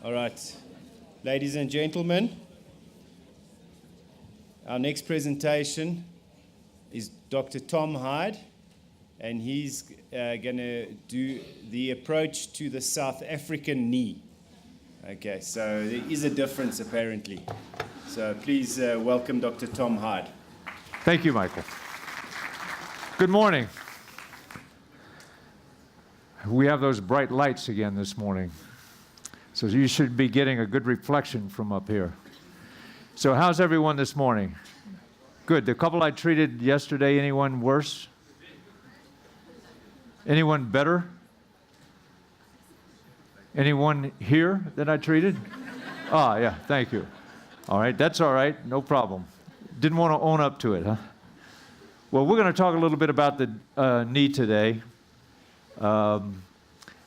All right, ladies and gentlemen, our next presentation is Dr. Tom Hyde, and he's going to do the approach to the South African knee. Okay, so there is a difference apparently. So please welcome Dr. Tom Hyde. Thank you, Michael. Good morning. We have those bright lights again this morning. So you should be getting a good reflection from up here. So how's everyone this morning? Good. The couple I treated yesterday, anyone worse? Anyone better? Anyone here that I treated? Ah, yeah, thank you. All right, that's all right, no problem. Didn't want to own up to it, huh? Well, we're going to talk a little bit about the knee today.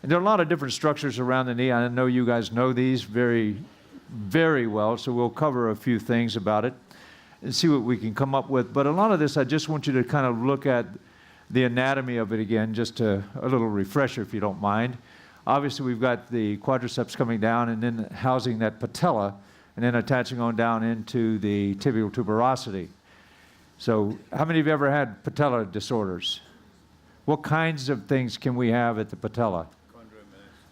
And there are a lot of different structures around the knee. I know you guys know these very, very well, so we'll cover a few things about it and see what we can come up with. But a lot of this, I just want you to kind of look at the anatomy of it again, just a little refresher, if you don't mind. Obviously, we've got the quadriceps coming down and then housing that patella and then attaching on down into the tibial tuberosity. So how many of you ever had patella disorders? What kinds of things can we have at the patella?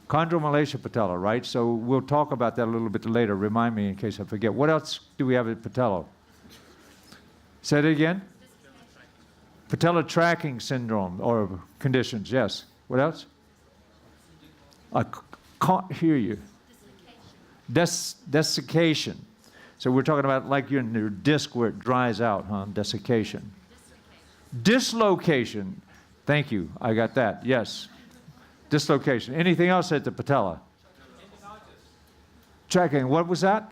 Chondromalacia patella, right? So we'll talk about that a little bit later. Remind me in case I forget. What else do we have at patella? Say it again? Patella tracking syndrome or conditions, yes. What else? I can't hear you. Desiccation. So we're talking about like you're in your disc where it dries out, huh? Desiccation. Dislocation. Thank you. I got that. Yes. Dislocation. Anything else at the patella? Tracking. What was that?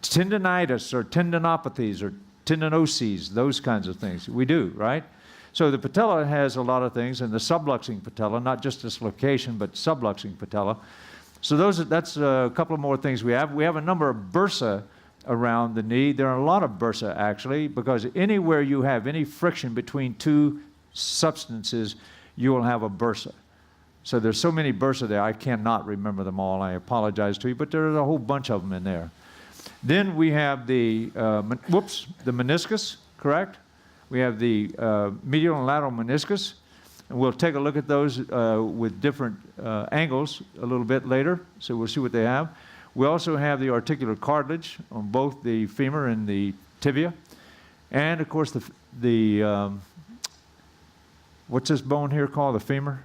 Tendinitis or tendinopathies or tendinoses, those kinds of things. We do, right? So the patella has a lot of things, and the subluxing patella, not just dislocation, but subluxing patella. So that's a couple of more things we have. We have a number of bursa around the knee. There are a lot of bursa, actually, because anywhere you have any friction between two substances, you will have a bursa. So there's so many bursa there, I cannot remember them all. I apologize to you, but there's a whole bunch of them in there. Then we have the, the meniscus, correct? We have the medial and lateral meniscus, and we'll take a look at those with different angles a little bit later, so we'll see what they have. We also have the articular cartilage on both the femur and the tibia, and of course the what's this bone here called, the femur?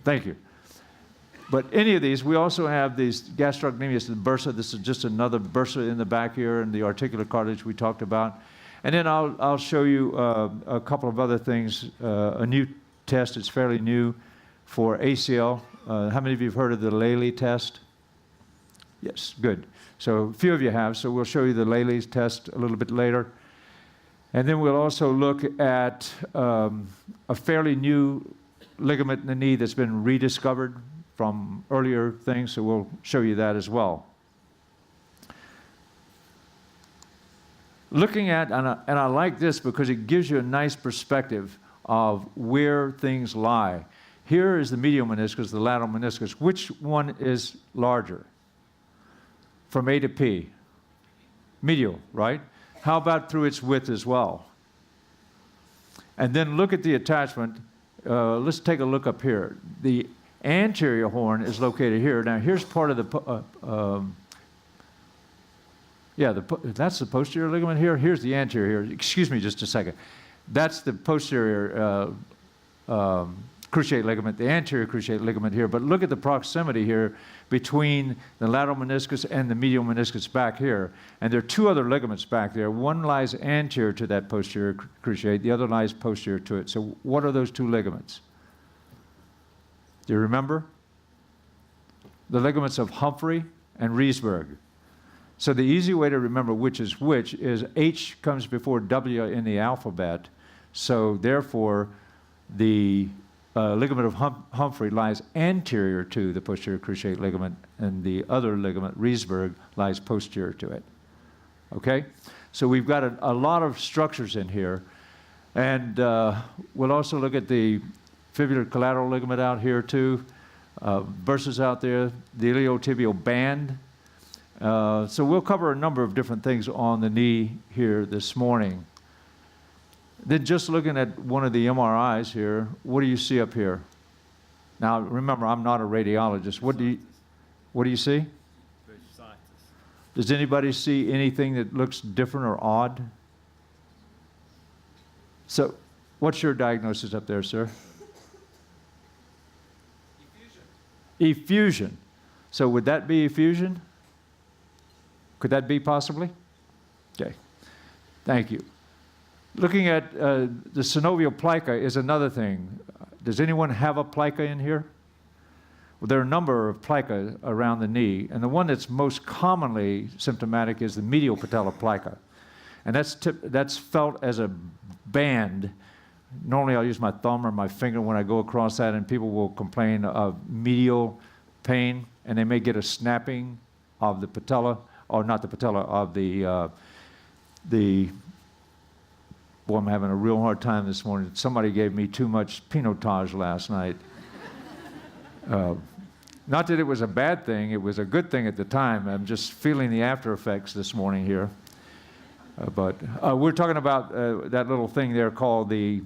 Thank you. But any of these, we also have these gastrocnemius, the bursa. This is just another bursa in the back here, and the articular cartilage we talked about. And then I'll show you a couple of other things. A new test, it's fairly new for ACL. How many of you have heard of the Lely test? Yes, good. So a few of you have, so we'll show you the Lely test a little bit later. And then we'll also look at a fairly new ligament in the knee that's been rediscovered from earlier things, so we'll show you that as well. Looking at, and I like this because it gives you a nice perspective of where things lie. Here is the medial meniscus, the lateral meniscus. Which one is larger from A to P? Medial, right? How about through its width as well? And then look at the attachment. Let's take a look up here. The anterior horn is located here. Now, here's part of the, that's the posterior ligament here. Here's the anterior here. Excuse me just a second. That's the posterior cruciate ligament, the anterior cruciate ligament here. But look at the proximity here between the lateral meniscus and the medial meniscus back here. And there are two other ligaments back there. One lies anterior to that posterior cruciate. The other lies posterior to it. So what are those two ligaments? Do you remember? The ligaments of Humphrey and Riesberg. So the easy way to remember which is H comes before W in the alphabet. So therefore, the ligament of Humphrey lies anterior to the posterior cruciate ligament, and the other ligament, Riesberg, lies posterior to it. Okay? So we've got a lot of structures in here. And we'll also look at the fibular collateral ligament out here too. bursa out there, the iliotibial band. So we'll cover a number of different things on the knee here this morning. Then just looking at one of the MRIs here, what do you see up here? Now remember, I'm not a radiologist. What do you see? Does anybody see anything that looks different or odd? So what's your diagnosis up there, sir? Effusion. So would that be effusion? Could that be possibly? Okay. Thank you. Looking at the synovial plica is another thing. Does anyone have a plica in here? Well, there are a number of plica around the knee, and the one that's most commonly symptomatic is the medial patellar plica. And that's felt as a band. Normally I'll use my thumb or my finger when I go across that, and people will complain of medial pain, and they may get a snapping of the patella, or not the patella, of the boy, I'm having a real hard time this morning. Somebody gave me too much Pinotage last night. Not that it was a bad thing, it was a good thing at the time. I'm just feeling the after effects this morning here. But we're talking about that little thing there called the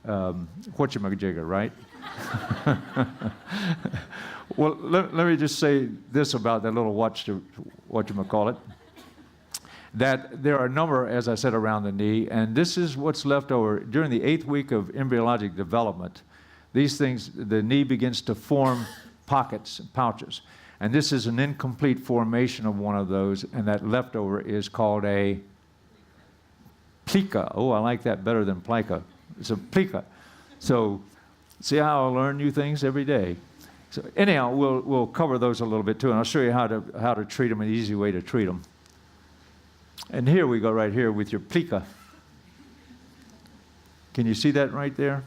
whatchamajigger, right? Well, let me just say this about that little whatchamacallit. That there are a number, as I said, around the knee, and this is what's left over. During the 8th week of embryologic development, these things, the knee begins to form pockets, pouches. And this is an incomplete formation of one of those, and that leftover is called a plica. Oh, I like that better than plica. It's a plica. So see how I learn new things every day. So anyhow, we'll cover those a little bit too, and I'll show you how to treat them, an easy way to treat them. And here we go right here with your plica. Can you see that right there?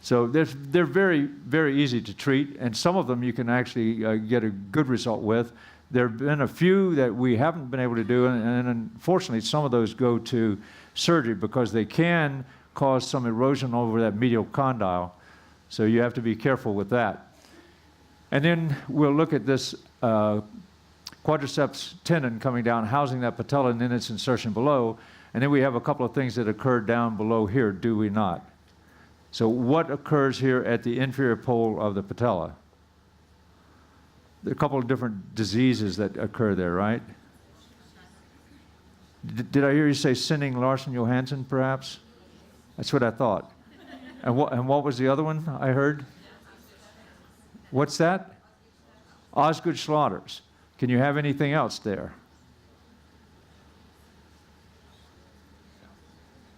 So they're very, very easy to treat, and some of them you can actually get a good result with. There have been a few that we haven't been able to do, and unfortunately some of those go to surgery because they can cause some erosion over that medial condyle. So you have to be careful with that. And then we'll look at this quadriceps tendon coming down, housing that patella and then its insertion below. And then we have a couple of things that occur down below here, do we not? So what occurs here at the inferior pole of the patella? There are a couple of different diseases that occur there, right? Did I hear you say Sinding Larsen-Johansson, perhaps? That's what I thought. And what was the other one I heard? What's that? Osgood-Schlatter's. Can you have anything else there?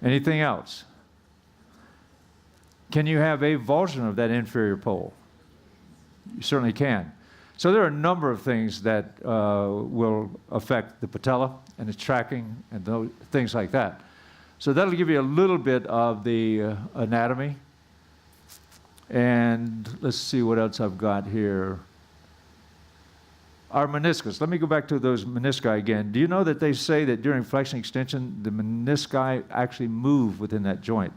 Anything else? Can you have avulsion of that inferior pole? You certainly can. So there are a number of things that will affect the patella and its tracking and things like that. So that'll give you a little bit of the anatomy. And let's see what else I've got here. Our meniscus. Let me go back to those menisci again. Do you know that they say that during flexion extension, the menisci actually move within that joint?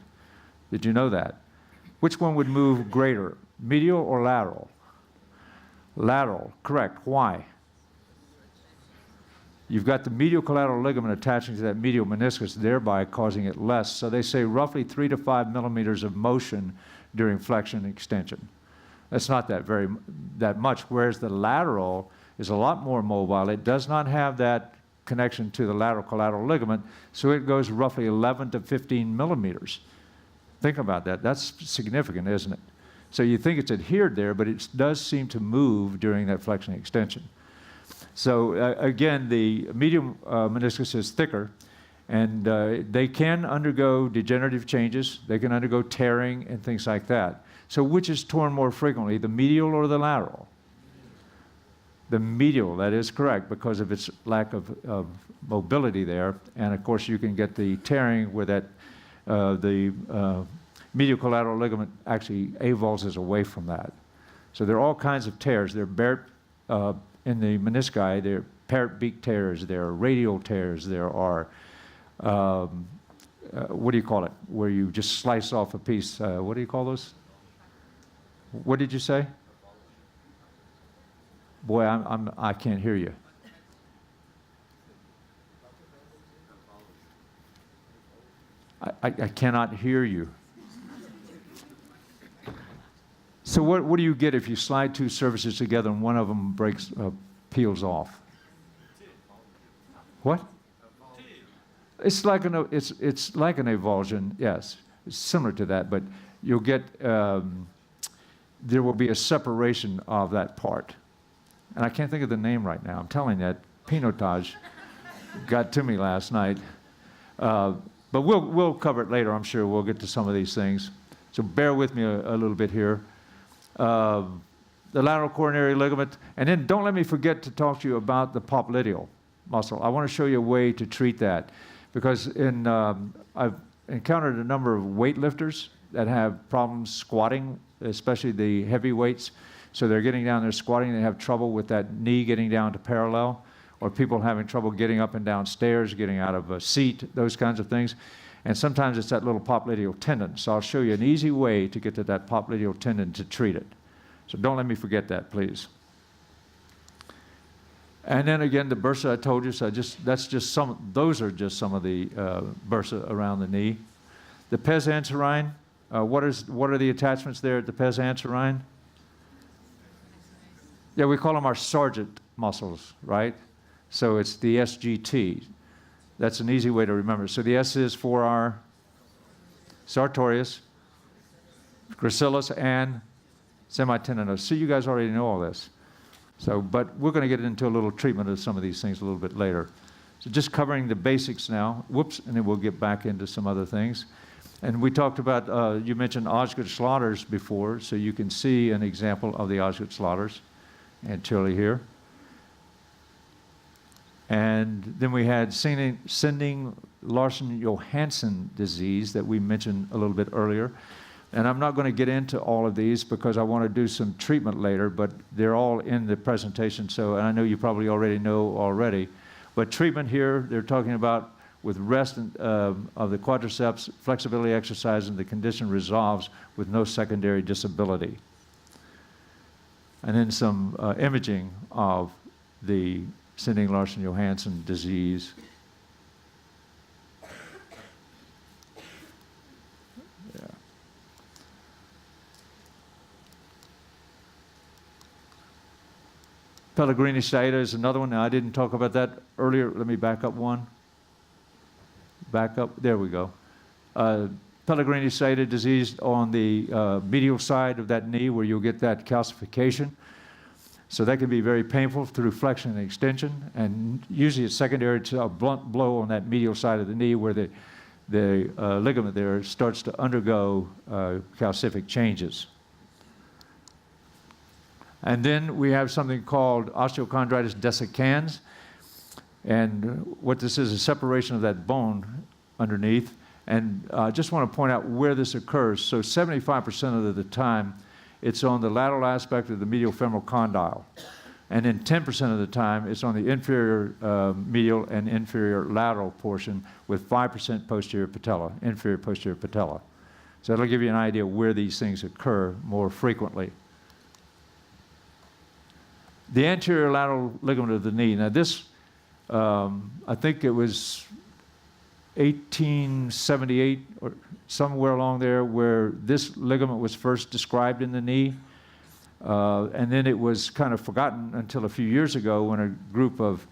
Did you know that? Which one would move greater, medial or lateral? Lateral, correct. Why? You've got the medial collateral ligament attaching to that medial meniscus, thereby causing it less. So they say roughly 3 to 5 millimeters of motion during flexion and extension. That's not that much, whereas the lateral is a lot more mobile. It does not have that connection to the lateral collateral ligament, so it goes roughly 11 to 15 millimeters. Think about that. That's significant, isn't it? So you think it's adhered there, but it does seem to move during that flexion and extension. So again, the medial meniscus is thicker, and they can undergo degenerative changes. They can undergo tearing and things like that. So which is torn more frequently, the medial or the lateral? The medial, that is correct, because of its lack of mobility there. And of course, you can get the tearing where that the medial collateral ligament actually avulses away from that. So there are all kinds of tears. There are in the menisci, there are parrot beak tears, there are radial tears, there are, what do you call it, where you just slice off a piece, what do you call those? What did you say? Boy, I can't hear you. I cannot hear you. So what do you get if you slide two surfaces together and one of them peels off? What? It's like an avulsion, yes. It's similar to that, but you'll get, there will be a separation of that part. And I can't think of the name right now. I'm telling you, that pinotage got to me last night. But we'll cover it later, I'm sure. We'll get to some of these things. So bear with me a little bit here. The lateral coronary ligament. And then don't let me forget to talk to you about the popliteal muscle. I want to show you a way to treat that. Because I've encountered a number of weightlifters that have problems squatting, especially the heavy weights. So they're getting down there squatting, they have trouble with that knee getting down to parallel, or people having trouble getting up and down stairs, getting out of a seat, those kinds of things. And sometimes it's that little popliteal tendon. So I'll show you an easy way to get to that popliteal tendon to treat it. So don't let me forget that, please. And then again, the bursa I told you, so those are just some of the bursa around the knee. The pes anserine, what are the attachments there at the pes anserine? Yeah, we call them our sergeant muscles, right? So it's the SGT. That's an easy way to remember. So the S is for our sartorius, gracilis, and semitendinous. So you guys already know all this. So, but we're going to get into a little treatment of some of these things a little bit later. So just covering the basics now. Whoops, and then we'll get back into some other things. And we talked about, you mentioned Osgood-Schlatter's before, so you can see an example of the Osgood-Schlatter's anteriorly here. And then we had Sinding-Larsen-Johansson disease that we mentioned a little bit earlier. And I'm not going to get into all of these because I want to do some treatment later, but they're all in the presentation. So, and I know you probably already know already. But treatment here, they're talking about with rest of the quadriceps, flexibility exercise, and the condition resolves with no secondary disability. And then some imaging of the Sinding-Larsen-Johansson disease. Yeah. Pellegrini-Saeta is another one. Now, I didn't talk about that earlier. Let me back up one. Back up. There we go. Pellegrini-Saeta disease on the medial side of that knee where you'll get that calcification. So that can be very painful through flexion and extension, and usually it's secondary to a blunt blow on that medial side of the knee where the ligament there starts to undergo calcific changes. And then we have something called osteochondritis dissecans, and what this is a separation of that bone underneath. And I just want to point out where this occurs. So 75% of the time, it's on the lateral aspect of the medial femoral condyle. And then 10% of the time, it's on the inferior medial and inferior lateral portion with 5% posterior patella, inferior posterior patella. So that'll give you an idea where these things occur more frequently. The anterior lateral ligament of the knee. Now this, I think it was 1878 or somewhere along there where this ligament was first described in the knee. And then it was kind of forgotten until a few years ago when a group of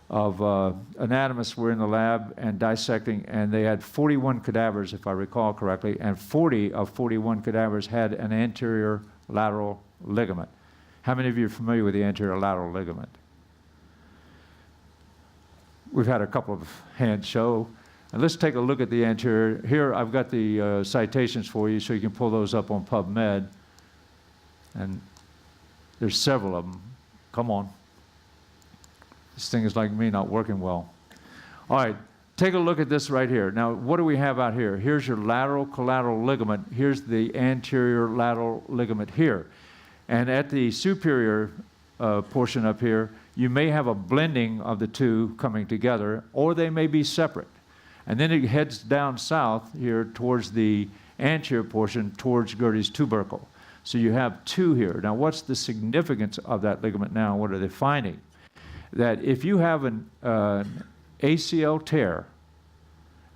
anatomists were in the lab and dissecting, and they had 41 cadavers, if I recall correctly, and 40 of 41 cadavers had an anterior lateral ligament. How many of you are familiar with the anterior lateral ligament? We've had a couple of hands show. And let's take a look at the anterior. Here I've got the citations for you so you can pull those up on PubMed. And there's several of them. Come on. This thing is like me not working well. All right, take a look at this right here. Now, what do we have out here? Here's your lateral collateral ligament. Here's the anterior lateral ligament here. And at the superior portion up here, you may have a blending of the two coming together, or they may be separate. And then it heads down south here towards the anterior portion, towards Gerdy's tubercle. So you have two here. Now, what's the significance of that ligament now? What are they finding? That if you have an ACL tear,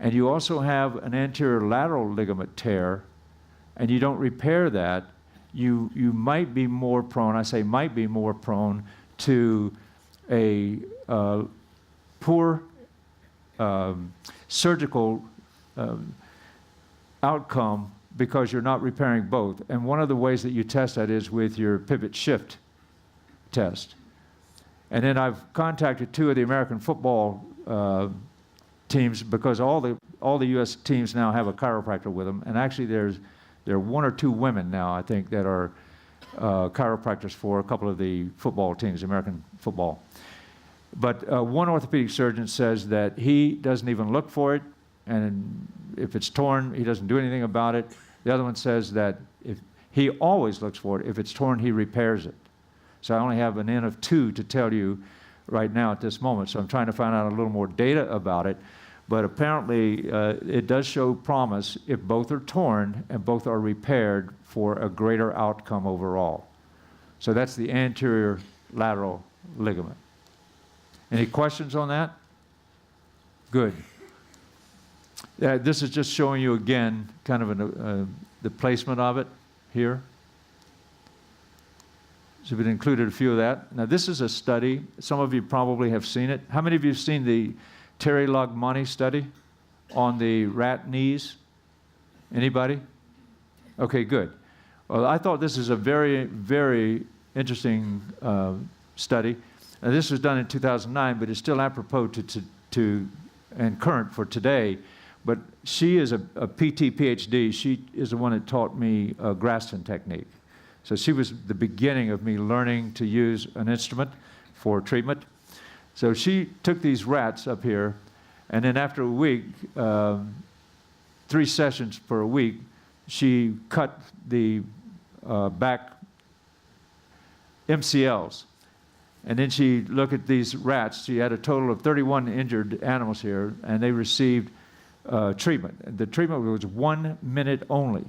and you also have an anterior lateral ligament tear, and you don't repair that, you might be more prone, I say might be more prone to a poor surgical outcome because you're not repairing both. And one of the ways that you test that is with your pivot shift test. And then I've contacted two of the American football teams because all the U.S. teams now have a chiropractor with them. And actually there are one or two women now, I think, that are chiropractors for a couple of the football teams, American football. But one orthopedic surgeon says that he doesn't even look for it, and if it's torn, he doesn't do anything about it. The other one says that if he always looks for it. If it's torn, he repairs it. So I only have an N of 2 to tell you right now at this moment. So I'm trying to find out a little more data about it. But apparently, it does show promise if both are torn and both are repaired for a greater outcome overall. So that's the anterior lateral ligament. Any questions on that? Good. This is just showing you again kind of the placement of it here. So we've included a few of that. Now this is a study. Some of you probably have seen it. How many of you have seen the Terry Lagmani study on the rat knees? Anybody? Okay, good. Well, I thought this is a very, very interesting study. Now, this was done in 2009, but it's still apropos to and current for today. But she is a PT PhD. She is the one that taught me Graston technique. So she was the beginning of me learning to use an instrument for treatment. So she took these rats up here, and then after a week, 3 sessions per week, she cut the back MCLs. And then she looked at these rats. She had a total of 31 injured animals here, and they received treatment. The treatment was 1 minute only,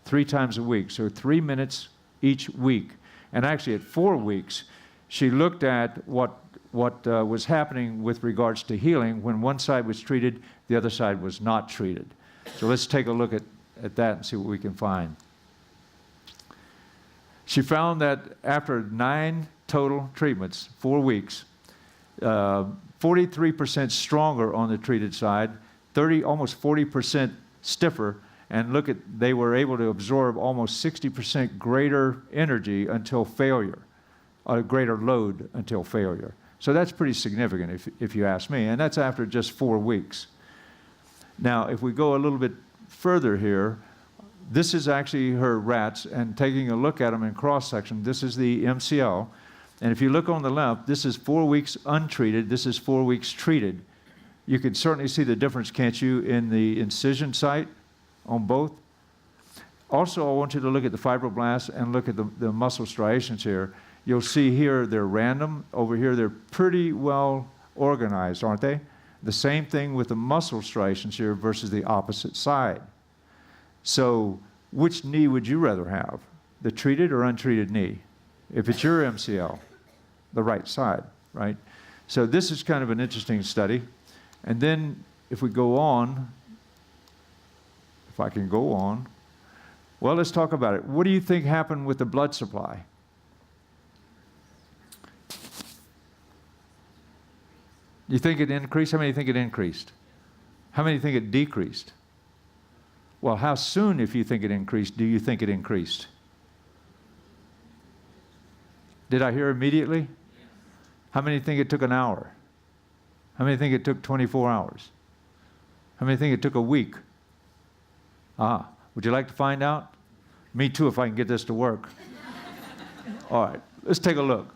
3 times a week, so 3 minutes each week. And actually at 4 weeks, she looked at what was happening with regards to healing when one side was treated, the other side was not treated. So let's take a look at that and see what we can find. She found that after 9 total treatments, 4 weeks, 43% stronger on the treated side, almost 40% stiffer, and they were able to absorb almost 60% greater energy until failure, a greater load until failure. So that's pretty significant if you ask me, and that's after just 4 weeks. Now, if we go a little bit further here, this is actually her rats, and taking a look at them in cross-section, this is the MCL. And if you look on the left, this is 4 weeks untreated, this is 4 weeks treated. You can certainly see the difference, can't you, in the incision site on both? Also, I want you to look at the fibroblasts and look at the muscle striations here. You'll see here they're random. Over here, they're pretty well organized, aren't they? The same thing with the muscle striations here versus the opposite side. So which knee would you rather have, the treated or untreated knee? If it's your MCL, the right side, right? So this is kind of an interesting study. And then if we go on, if I can go on, well, let's talk about it. What do you think happened with the blood supply? You think it increased? How many think it increased? How many think it decreased? Well, how soon, if you think it increased, do you think it increased? Did I hear immediately? How many think it took an hour? How many think it took 24 hours? How many think it took a week? Would you like to find out? Me too, if I can get this to work. All right, let's take a look.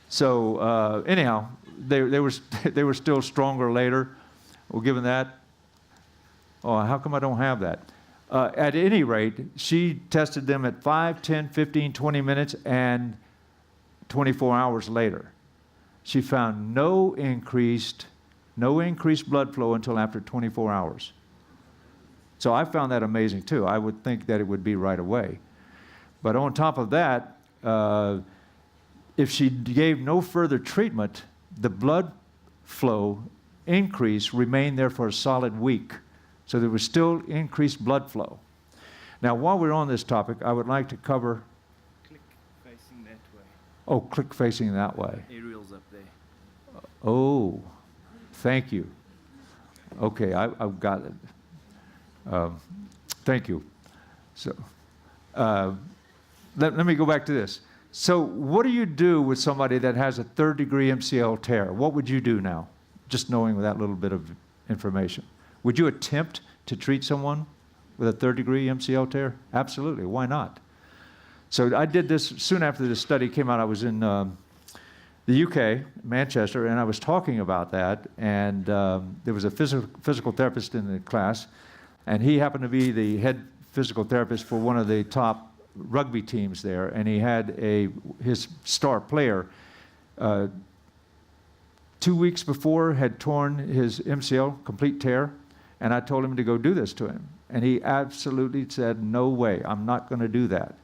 So anyhow, they were still stronger later. Well, given that, how come I don't have that? At any rate, she tested them at 5, 10, 15, 20 minutes, and 24 hours later. She found no increased blood flow until after 24 hours. So I found that amazing too. I would think that it would be right away. But on top of that, if she gave no further treatment, the blood flow increase remained there for a solid week. So there was still increased blood flow. Now, while we're on this topic, I would like to cover... Click facing that way. Oh, click facing that way. Aerial's up there. Oh, thank you. Okay, I've got it. Thank you. So, let me go back to this. So what do you do with somebody that has a third-degree MCL tear? What would you do now, just knowing that little bit of information? Would you attempt to treat someone with a third-degree MCL tear? Absolutely. Why not? So I did this soon after this study came out. I was in the UK, Manchester, and I was talking about that, and there was a physical therapist in the class, and he happened to be the head physical therapist for one of the top rugby teams there, and he had his star player 2 weeks before had torn his MCL, complete tear, and I told him to go do this to him. And he absolutely said, no way, I'm not going to do that.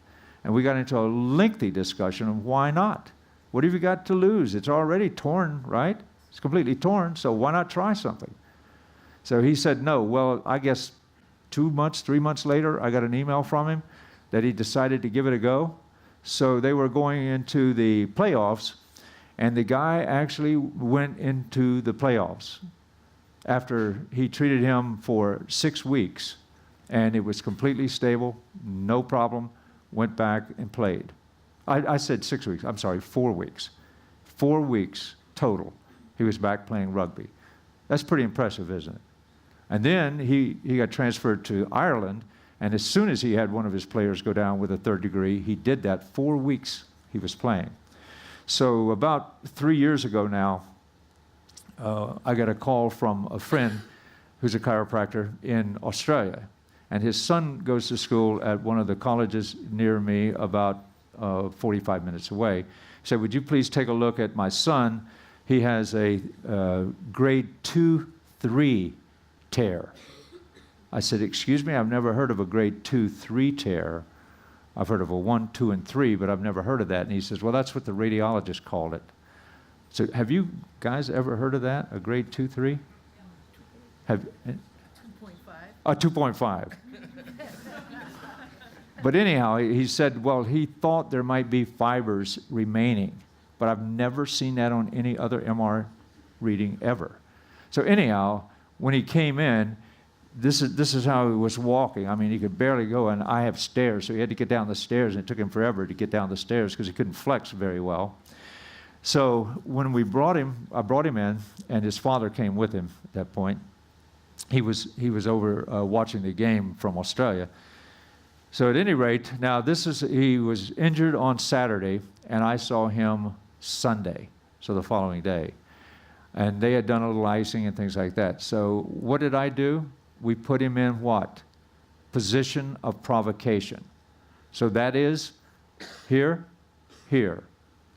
And we got into a lengthy discussion of why not? What have you got to lose? It's already torn, right? It's completely torn, so why not try something? So he said no. Well, I guess 2 months, 3 months later, I got an email from him that he decided to give it a go. So they were going into the playoffs, and the guy actually went into the playoffs after he treated him for 6 weeks, and it was completely stable, no problem, went back and played. I said 6 weeks, I'm sorry, 4 weeks. 4 weeks total, he was back playing rugby. That's pretty impressive, isn't it? And then he got transferred to Ireland, and as soon as he had one of his players go down with a third degree, he did that 4 weeks he was playing. So about 3 years ago now, I got a call from a friend who's a chiropractor in Australia. And his son goes to school at one of the colleges near me about 45 minutes away. He said, would you please take a look at my son? He has a grade 2-3 tear. I said, excuse me, I've never heard of a grade 2-3 tear. I've heard of a 1, 2, and 3, but I've never heard of that. And he says, well, that's what the radiologist called it. So have you guys ever heard of that, a grade 2-3? Have 2.5. 2.5. But anyhow, he said, well, he thought there might be fibers remaining, but I've never seen that on any other MR reading ever. So anyhow, when he came in, this is how he was walking. I mean, he could barely go, and I have stairs, so he had to get down the stairs, and it took him forever to get down the stairs because he couldn't flex very well. So when I brought him in, and his father came with him at that point. He was over watching the game from Australia. So at any rate, now he was injured on Saturday, and I saw him Sunday, so the following day. And they had done a little icing and things like that. So what did I do? We put him in what? Position of provocation. So that is here, here,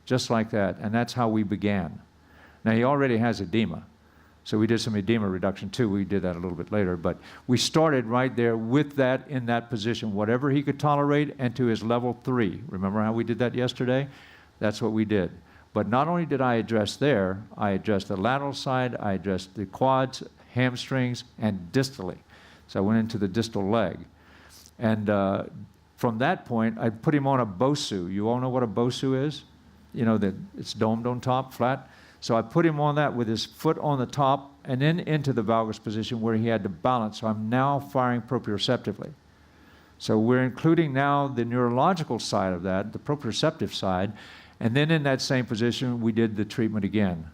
just like that. And that's how we began. Now he already has edema. So we did some edema reduction too. We did that a little bit later. But we started right there with that in that position, whatever he could tolerate, and to his level 3. Remember how we did that yesterday? That's what we did. But not only did I address there, I addressed the lateral side, I addressed the quads, hamstrings, and distally. So I went into the distal leg. And from that point, I put him on a BOSU. You all know what a BOSU is? You know, that it's domed on top, flat. So I put him on that with his foot on the top and then into the valgus position where he had to balance. So I'm now firing proprioceptively. So we're including now the neurological side of that, the proprioceptive side, and then in that same position, we did the treatment again.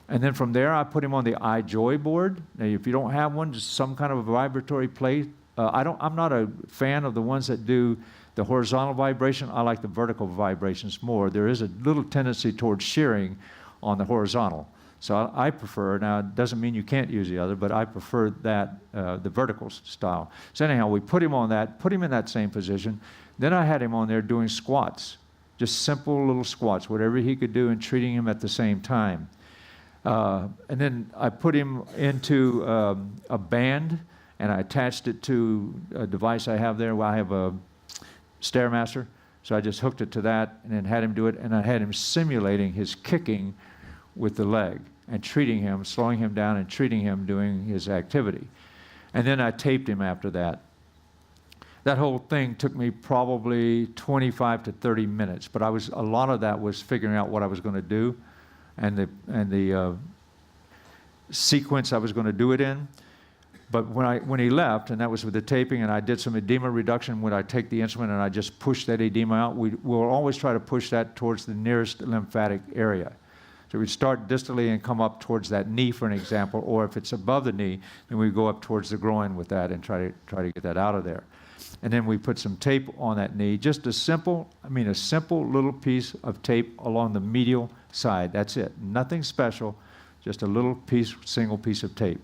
And then from there, I put him on the iJoy board. Now, if you don't have one, just some kind of a vibratory plate. I'm not a fan of the ones that do the horizontal vibration. I like the vertical vibrations more. There is a little tendency towards shearing on the horizontal. So I prefer, now it doesn't mean you can't use the other, but I prefer that, the vertical style. So anyhow, we put him on that, put him in that same position. Then I had him on there doing squats, just simple little squats, whatever he could do, and treating him at the same time. And then I put him into a band, and I attached it to a device I have there where I have a Stairmaster. So I just hooked it to that and then had him do it, and I had him simulating his kicking with the leg and treating him, slowing him down and treating him doing his activity. And then I taped him after that. That whole thing took me probably 25 to 30 minutes, but a lot of that was figuring out what I was going to do and the sequence I was going to do it in. But when he left, and that was with the taping, and I did some edema reduction when I take the instrument and I just push that edema out, we'll always try to push that towards the nearest lymphatic area. So we'd start distally and come up towards that knee, for an example, or if it's above the knee, then we go up towards the groin with that and try to get that out of there. And then we put some tape on that knee, just a simple little piece of tape along the medial side. That's it. Nothing special, just a little piece, single piece of tape.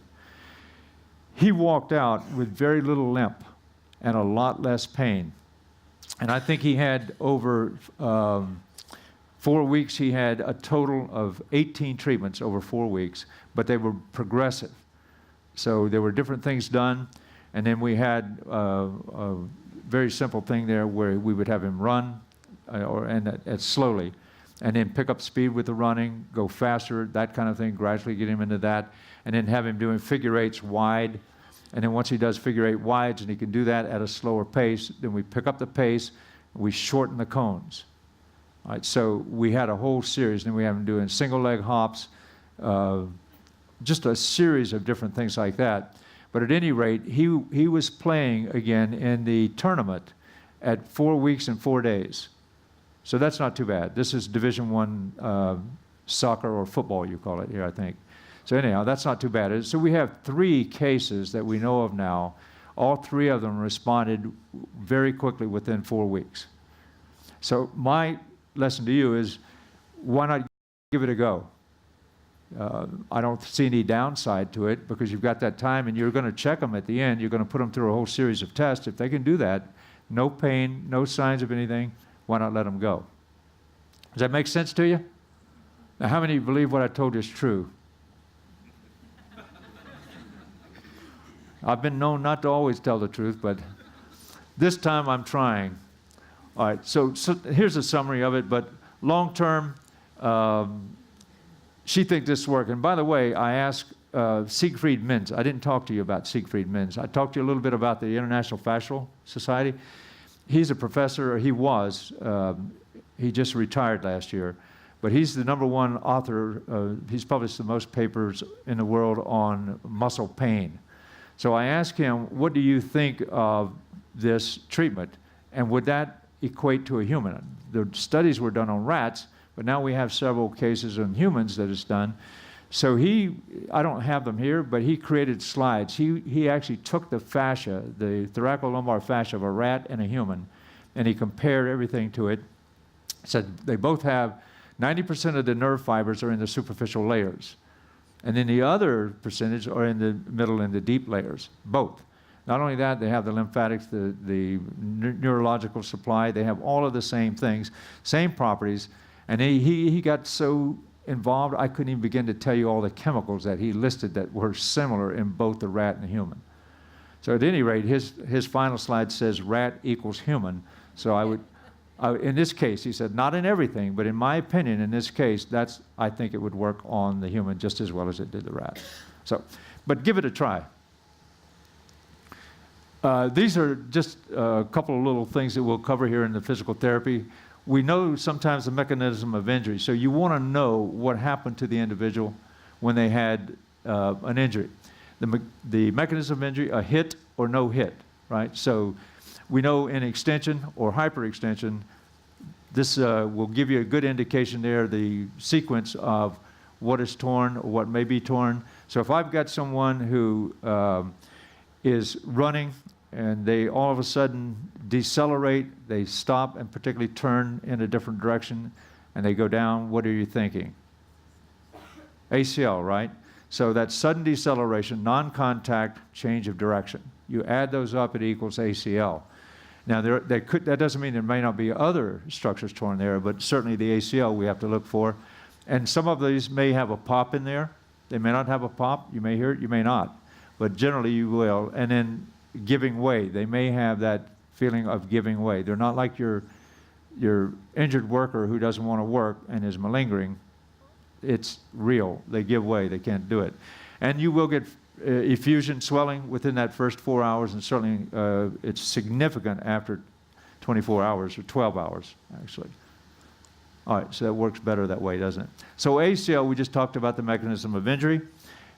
He walked out with very little limp and a lot less pain. And I think he had over 4 weeks, he had a total of 18 treatments over 4 weeks, but they were progressive. So there were different things done. And then we had a very simple thing there where we would have him run and slowly, and then pick up speed with the running, go faster, that kind of thing, gradually get him into that, and then have him doing figure eights wide. And then once he does figure eight wides and he can do that at a slower pace, then we pick up the pace, we shorten the cones. All right, so we had a whole series, and we have him doing single leg hops, just a series of different things like that. But at any rate, he was playing again in the tournament at 4 weeks and 4 days. So that's not too bad. This is Division I soccer or football, you call it here, I think. So anyhow, that's not too bad. So we have 3 cases that we know of now. All 3 of them responded very quickly within 4 weeks. So my lesson to you is, why not give it a go? I don't see any downside to it, because you've got that time and you're going to check them at the end. You're going to put them through a whole series of tests. If they can do that, no pain, no signs of anything, why not let them go? Does that make sense to you? Now, how many believe what I told you is true? I've been known not to always tell the truth, but this time I'm trying. All right, so here's a summary of it, but long term, she thinks this works. And by the way, I asked Siegfried Menz. I didn't talk to you about Siegfried Menz. I talked to you a little bit about the International Fascial Society. He's a professor, or he was. He just retired last year. But he's the #1 author. He's published the most papers in the world on muscle pain. So I asked him, what do you think of this treatment? And would that equate to a human? The studies were done on rats, but now we have several cases on humans that it's done. So I don't have them here, but he created slides. He actually took the fascia, the thoracolumbar fascia of a rat and a human, and he compared everything to it. Said they both have 90% of the nerve fibers are in the superficial layers. And then the other percentage are in the middle and the deep layers, both. Not only that, they have the lymphatics, the neurological supply. They have all of the same things, same properties. And he got so involved, I couldn't even begin to tell you all the chemicals that he listed that were similar in both the rat and the human. So at any rate, his final slide says rat equals human. So in this case, he said, not in everything, but in my opinion, in this case, I think it would work on the human just as well as it did the rat. So, but give it a try. These are just a couple of little things that we'll cover here in the physical therapy. We know sometimes the mechanism of injury, so you want to know what happened to the individual when they had an injury. The mechanism of injury, a hit or no hit, right? So we know in extension or hyperextension, this will give you a good indication there, the sequence of what is torn or what may be torn. So if I've got someone who is running and they all of a sudden decelerate, they stop and particularly turn in a different direction and they go down, what are you thinking? ACL, right? So that sudden deceleration, non-contact, change of direction. You add those up, it equals ACL. Now, that doesn't mean there may not be other structures torn there, but certainly the ACL we have to look for. And some of these may have a pop in there. They may not have a pop. You may hear it, you may not. But generally you will. And then giving way. They may have that feeling of giving way. They're not like your injured worker who doesn't want to work and is malingering. It's real. They give way. They can't do it. And you will get effusion, swelling within that first 4 hours, and certainly it's significant after 24 hours or 12 hours, actually. All right, so that works better that way, doesn't it? So ACL, we just talked about the mechanism of injury,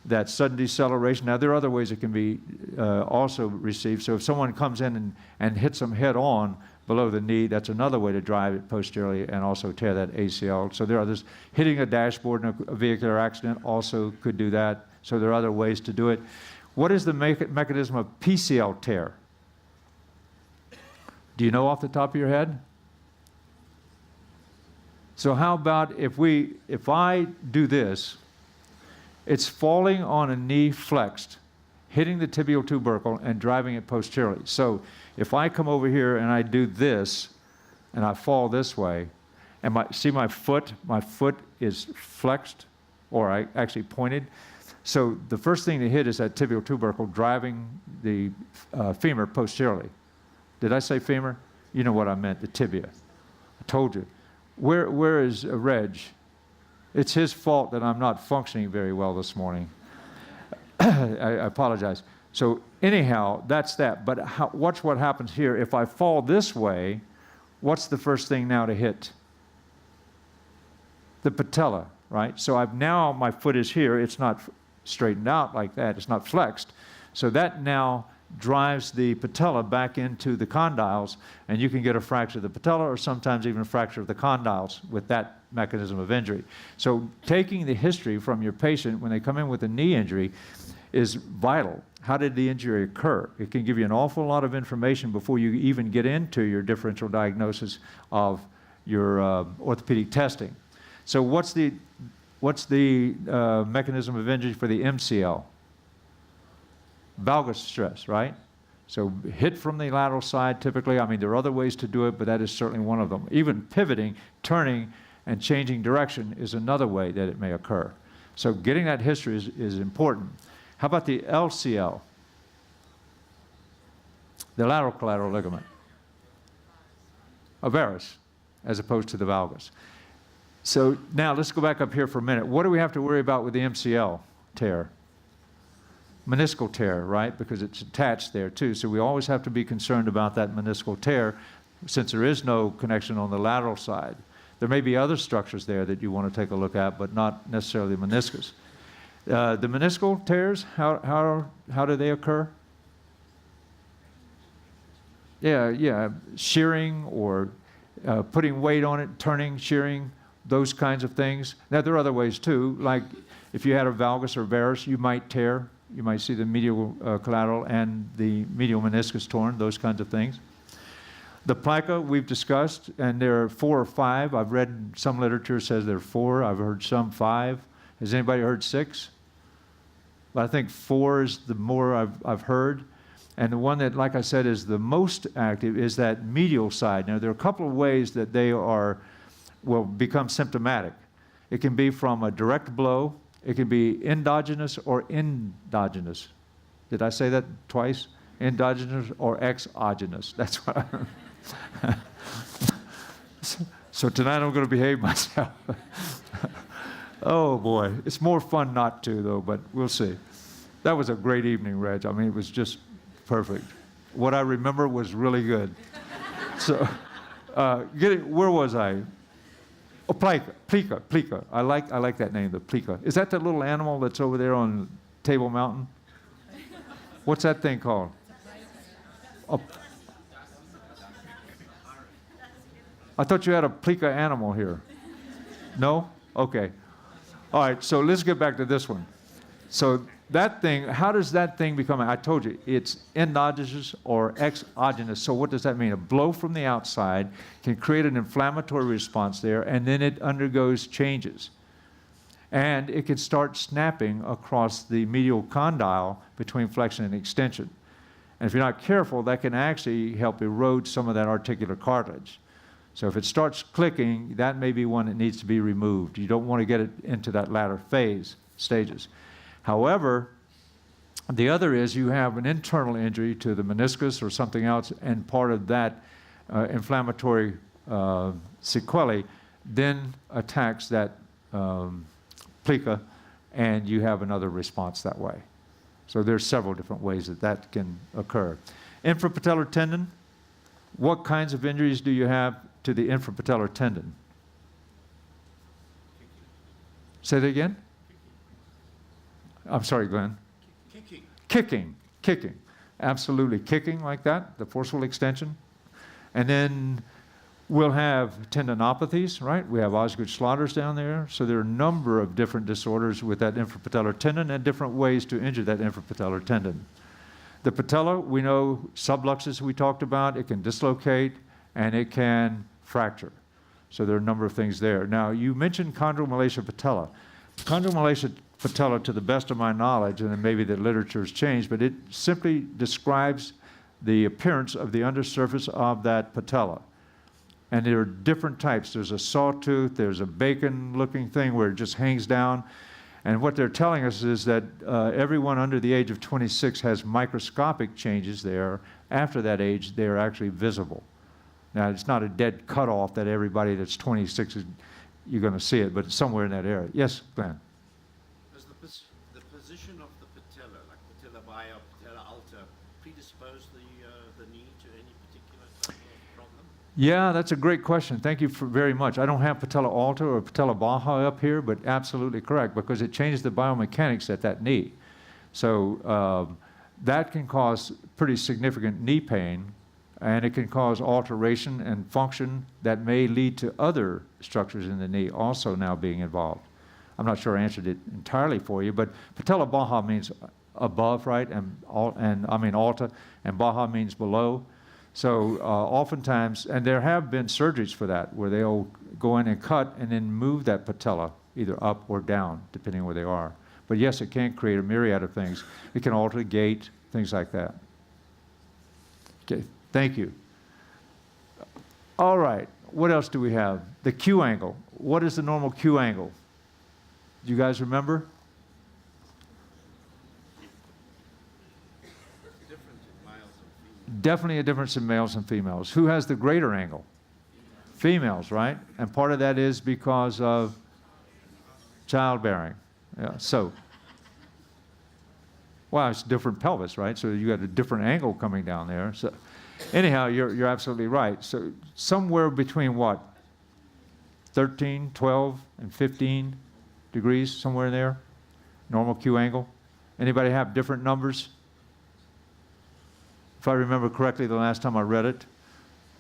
that sudden deceleration. Now, there are other ways it can be also received. So if someone comes in and hits them head on below the knee, that's another way to drive it posteriorly and also tear that ACL. So there are others. Hitting a dashboard in a vehicular accident also could do that. So there are other ways to do it. What is the mechanism of PCL tear? Do you know off the top of your head? So how about if I do this, it's falling on a knee flexed, hitting the tibial tubercle and driving it posteriorly. So if I come over here and I do this, and I fall this way, and see my foot is flexed, or I actually pointed. So the first thing to hit is that tibial tubercle driving the femur posteriorly. Did I say femur? You know what I meant, the tibia. I told you. Where is Reg? It's his fault that I'm not functioning very well this morning. I apologize. So anyhow, that's that. But watch what happens here. If I fall this way, what's the first thing now to hit? The patella, right? So now my foot is here. It's not straightened out like that. It's not flexed. So that now drives the patella back into the condyles, and you can get a fracture of the patella or sometimes even a fracture of the condyles with that mechanism of injury. So taking the history from your patient when they come in with a knee injury is vital. How did the injury occur? It can give you an awful lot of information before you even get into your differential diagnosis of your orthopedic testing. So what's the mechanism of injury for the MCL? Valgus stress, right? So hit from the lateral side typically. I mean, there are other ways to do it, but that is certainly one of them. Even pivoting, turning, and changing direction is another way that it may occur. So getting that history is important. How about the LCL? The lateral collateral ligament. A varus, as opposed to the valgus. So now let's go back up here for a minute. What do we have to worry about with the MCL tear? Meniscal tear, right? Because it's attached there too. So we always have to be concerned about that meniscal tear since there is no connection on the lateral side. There may be other structures there that you want to take a look at, but not necessarily the meniscus. The meniscal tears, how do they occur? Yeah, shearing or putting weight on it, turning, shearing, those kinds of things. Now, there are other ways too, like if you had a valgus or varus, you might tear. You might see the medial collateral and the medial meniscus torn, those kinds of things. The plica we've discussed, and there are 4 or 5. I've read some literature says there are 4. I've heard some 5. Has anybody heard 6? But I think 4 is the more I've heard. And the one that, like I said, is the most active is that medial side. Now, there are a couple of ways that they will become symptomatic. It can be from a direct blow. It can be endogenous or endogenous. Did I say that twice? Endogenous or exogenous. That's what I... So tonight I'm going to behave myself. Oh boy, it's more fun not to though, but we'll see. That was a great evening, Reg. I mean, it was just perfect. What I remember was really good. So, where was I? Oh, plica. I like that name, the plica. Is that the little animal that's over there on Table Mountain? What's that thing called? Oh. I thought you had a plica animal here. No? Okay. All right, so let's get back to this one. So that thing, how does that thing become? I told you, it's endogenous or exogenous. So what does that mean? A blow from the outside can create an inflammatory response there, and then it undergoes changes. And it can start snapping across the medial condyle between flexion and extension. And if you're not careful, that can actually help erode some of that articular cartilage. So if it starts clicking, that may be one that needs to be removed. You don't want to get it into that latter stages. However, The other is you have an internal injury to the meniscus or something else, and part of that inflammatory sequelae then attacks that plica, and you have another response that way. So there's several different ways that that can occur. Infrapatellar tendon, what kinds of injuries do you have to the infrapatellar tendon? Say that again? I'm sorry, Glenn. Kicking. Absolutely, kicking like that, the forceful extension. And then we'll have tendinopathies, right? We have Osgood-Schlatter's down there. So there are a number of different disorders with that infrapatellar tendon and different ways to injure that infrapatellar tendon. The patella, we know subluxus we talked about, it can dislocate and it can fracture. So there are a number of things there. Now, you mentioned chondromalacia patella. Chondromalacia patella, to the best of my knowledge, and then maybe the literature has changed, but it simply describes the appearance of the undersurface of that patella. And there are different types. There's a sawtooth, there's a bacon-looking thing where it just hangs down. And what they're telling us is that everyone under the age of 26 has microscopic changes there. After that age, they're actually visible. Now, it's not a dead cutoff that everybody that's 26 is, you're going to see it, but it's somewhere in that area. Yes, Glenn? Does the position of the patella, like patella bia, patella alta, predispose the knee to any particular type of problem? Yeah, that's a great question. Thank you very much. I don't have patella alta or patella baja up here, but absolutely correct, because it changes the biomechanics at that knee. So that can cause pretty significant knee pain, and it can cause alteration and function that may lead to other structures in the knee also now being involved. I'm not sure I answered it entirely for you, but patella baja means above, right? And I mean alta, and baja means below. So oftentimes, and there have been surgeries for that, where they'll go in and cut and then move that patella either up or down, depending where they are. But yes, it can create a myriad of things. It can alter the gait, things like that. Okay, thank you. All right, what else do we have? The Q angle. What is the normal Q angle? Do you guys remember? Different in males and females. Definitely a difference in males and females. Who has the greater angle? Females, right? And part of that is because of childbearing. Yeah, so, well, it's different pelvis, right? So you got a different angle coming down there. So, anyhow, you're absolutely right. So somewhere between what? 13, 12, and 15 degrees, somewhere in there? Normal Q angle? Anybody have different numbers? If I remember correctly the last time I read it.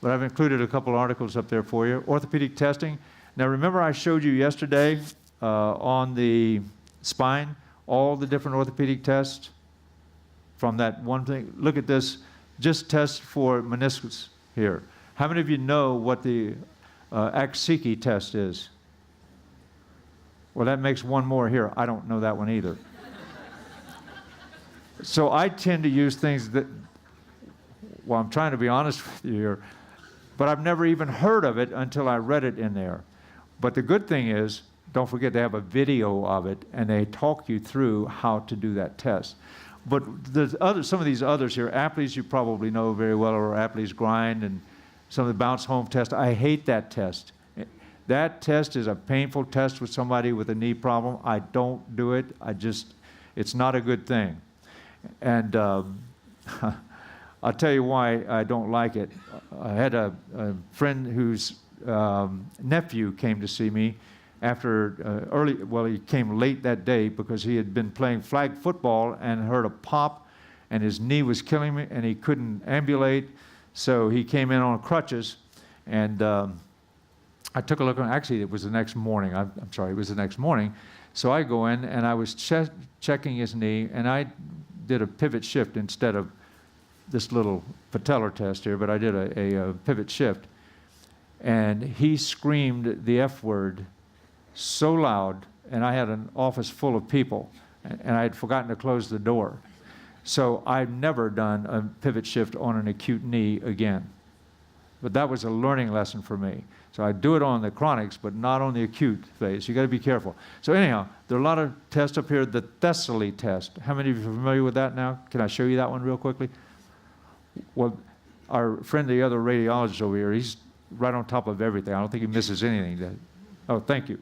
But I've included a couple articles up there for you. Orthopedic testing. Now remember I showed you yesterday on the spine, all the different orthopedic tests from that one thing. Look at this, just test for meniscus here. How many of you know what the Aksiki test is? Well, that makes one more here. I don't know that one either. So I tend to use things that, well, I'm trying to be honest with you here, but I've never even heard of it until I read it in there. But the good thing is, don't forget they have a video of it, and they talk you through how to do that test. But some of these others here, Apley's you probably know very well, or Apley's grind, and some of the bounce home test. I hate that test. That test is a painful test with somebody with a knee problem. I don't do it. It's not a good thing. And I'll tell you why I don't like it. I had a friend whose nephew came to see me after he came late that day because he had been playing flag football and heard a pop and his knee was killing me and he couldn't ambulate. So he came in on crutches, and I took a look. Actually, it was the next morning. I'm sorry, it was the next morning. So I go in and I was checking his knee, and I did a pivot shift instead of this little patellar test here, but I did a pivot shift. And he screamed the F word so loud, and I had an office full of people, and I had forgotten to close the door. So I've never done a pivot shift on an acute knee again. But that was a learning lesson for me. So I do it on the chronics, but not on the acute phase. You got to be careful. So anyhow, there are a lot of tests up here. The Thessaly test. How many of you are familiar with that now? Can I show you that one real quickly? Well, our friend, the other radiologist over here, he's right on top of everything. I don't think he misses anything. Oh, thank you.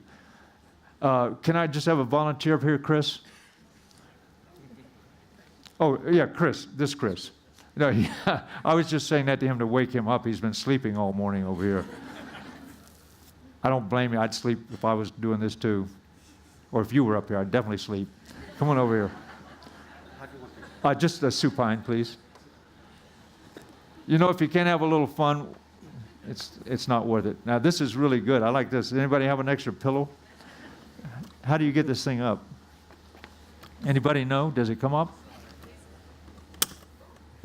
Can I just have a volunteer up here, Chris? Oh, yeah, Chris. This Chris. No, I was just saying that to him to wake him up. He's been sleeping all morning over here. I don't blame you. I'd sleep if I was doing this too. Or if you were up here, I'd definitely sleep. Come on over here. Just a supine, please. You know, if you can't have a little fun, it's not worth it. Now, this is really good. I like this. Does anybody have an extra pillow? How do you get this thing up? Anybody know? Does it come up?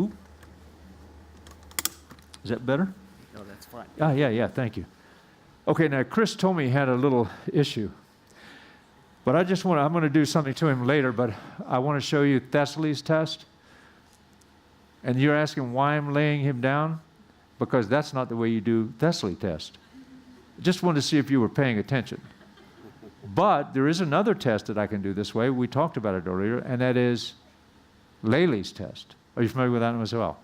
Ooh. Is that better? No, that's fine. Yeah, thank you. Okay, now Chris told me he had a little issue. But I'm going to do something to him later, but I want to show you Thessaly's test. And you're asking why I'm laying him down? Because that's not the way you do Thessaly test. Just wanted to see if you were paying attention. But there is another test that I can do this way. We talked about it earlier, and that is Lely's test. Are you familiar with that one as well?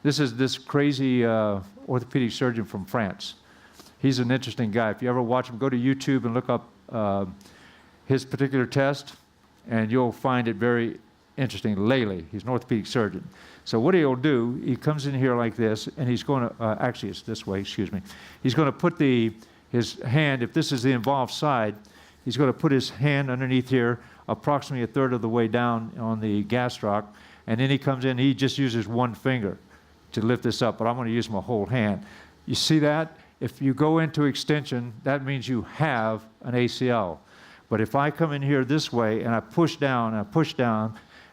This is this crazy orthopedic surgeon from France. He's an interesting guy. If you ever watch him, go to YouTube and look up his particular test, and you'll find it very interesting. Lely, he's an orthopedic surgeon. So what he'll do, he comes in here like this, and he's going to, actually it's this way, excuse me. He's going to put his hand, if this is the involved side, he's going to put his hand underneath here, approximately a third of the way down on the gastroc, and then he comes in, he just uses one finger to lift this up, but I'm going to use my whole hand. You see that? If you go into extension, that means you have an ACL. But if I come in here this way and I push down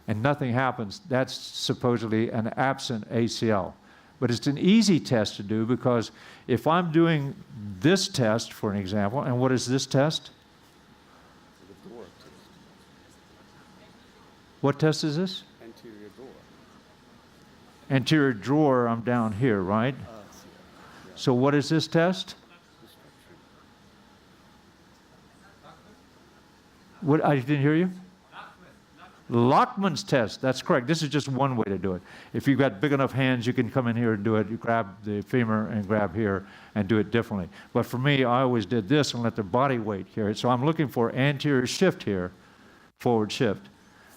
and nothing happens, that's supposedly an absent ACL. But it's an easy test to do because if I'm doing this test, for an example, and what is this test? What test is this? Anterior drawer. Anterior drawer, I'm down here, right? So what is this test? What, I didn't hear you? Lockman's test, that's correct. This is just one way to do it. If you've got big enough hands, you can come in here and do it. You grab the femur and grab here and do it differently. But for me, I always did this and let the body weight carry it. So I'm looking for anterior shift here, forward shift.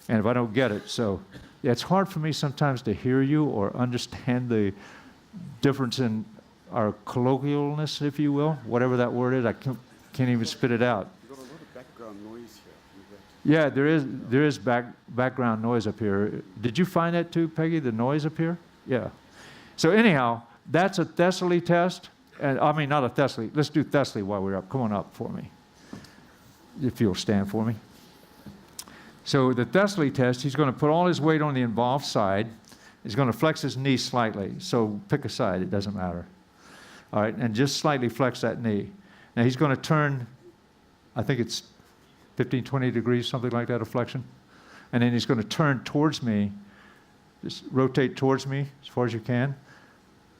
And if I don't get it, so yeah, it's hard for me sometimes to hear you or understand the difference in our colloquialness, if you will, whatever that word is. I can't even spit it out. You've got a lot of background noise here. Yeah, there is background noise up here. Did you find that too, Peggy, the noise up here? Yeah. So anyhow, that's a Thessaly test. And I mean, not a Thessaly. Let's do Thessaly while we're up. Come on up for me, if you'll stand for me. So the Thessaly test, he's going to put all his weight on the involved side. He's going to flex his knee slightly. So pick a side, it doesn't matter. All right, and just slightly flex that knee. Now he's going to turn, I think it's 15, 20 degrees, something like that, of flexion. And then he's going to turn towards me, just rotate towards me as far as you can,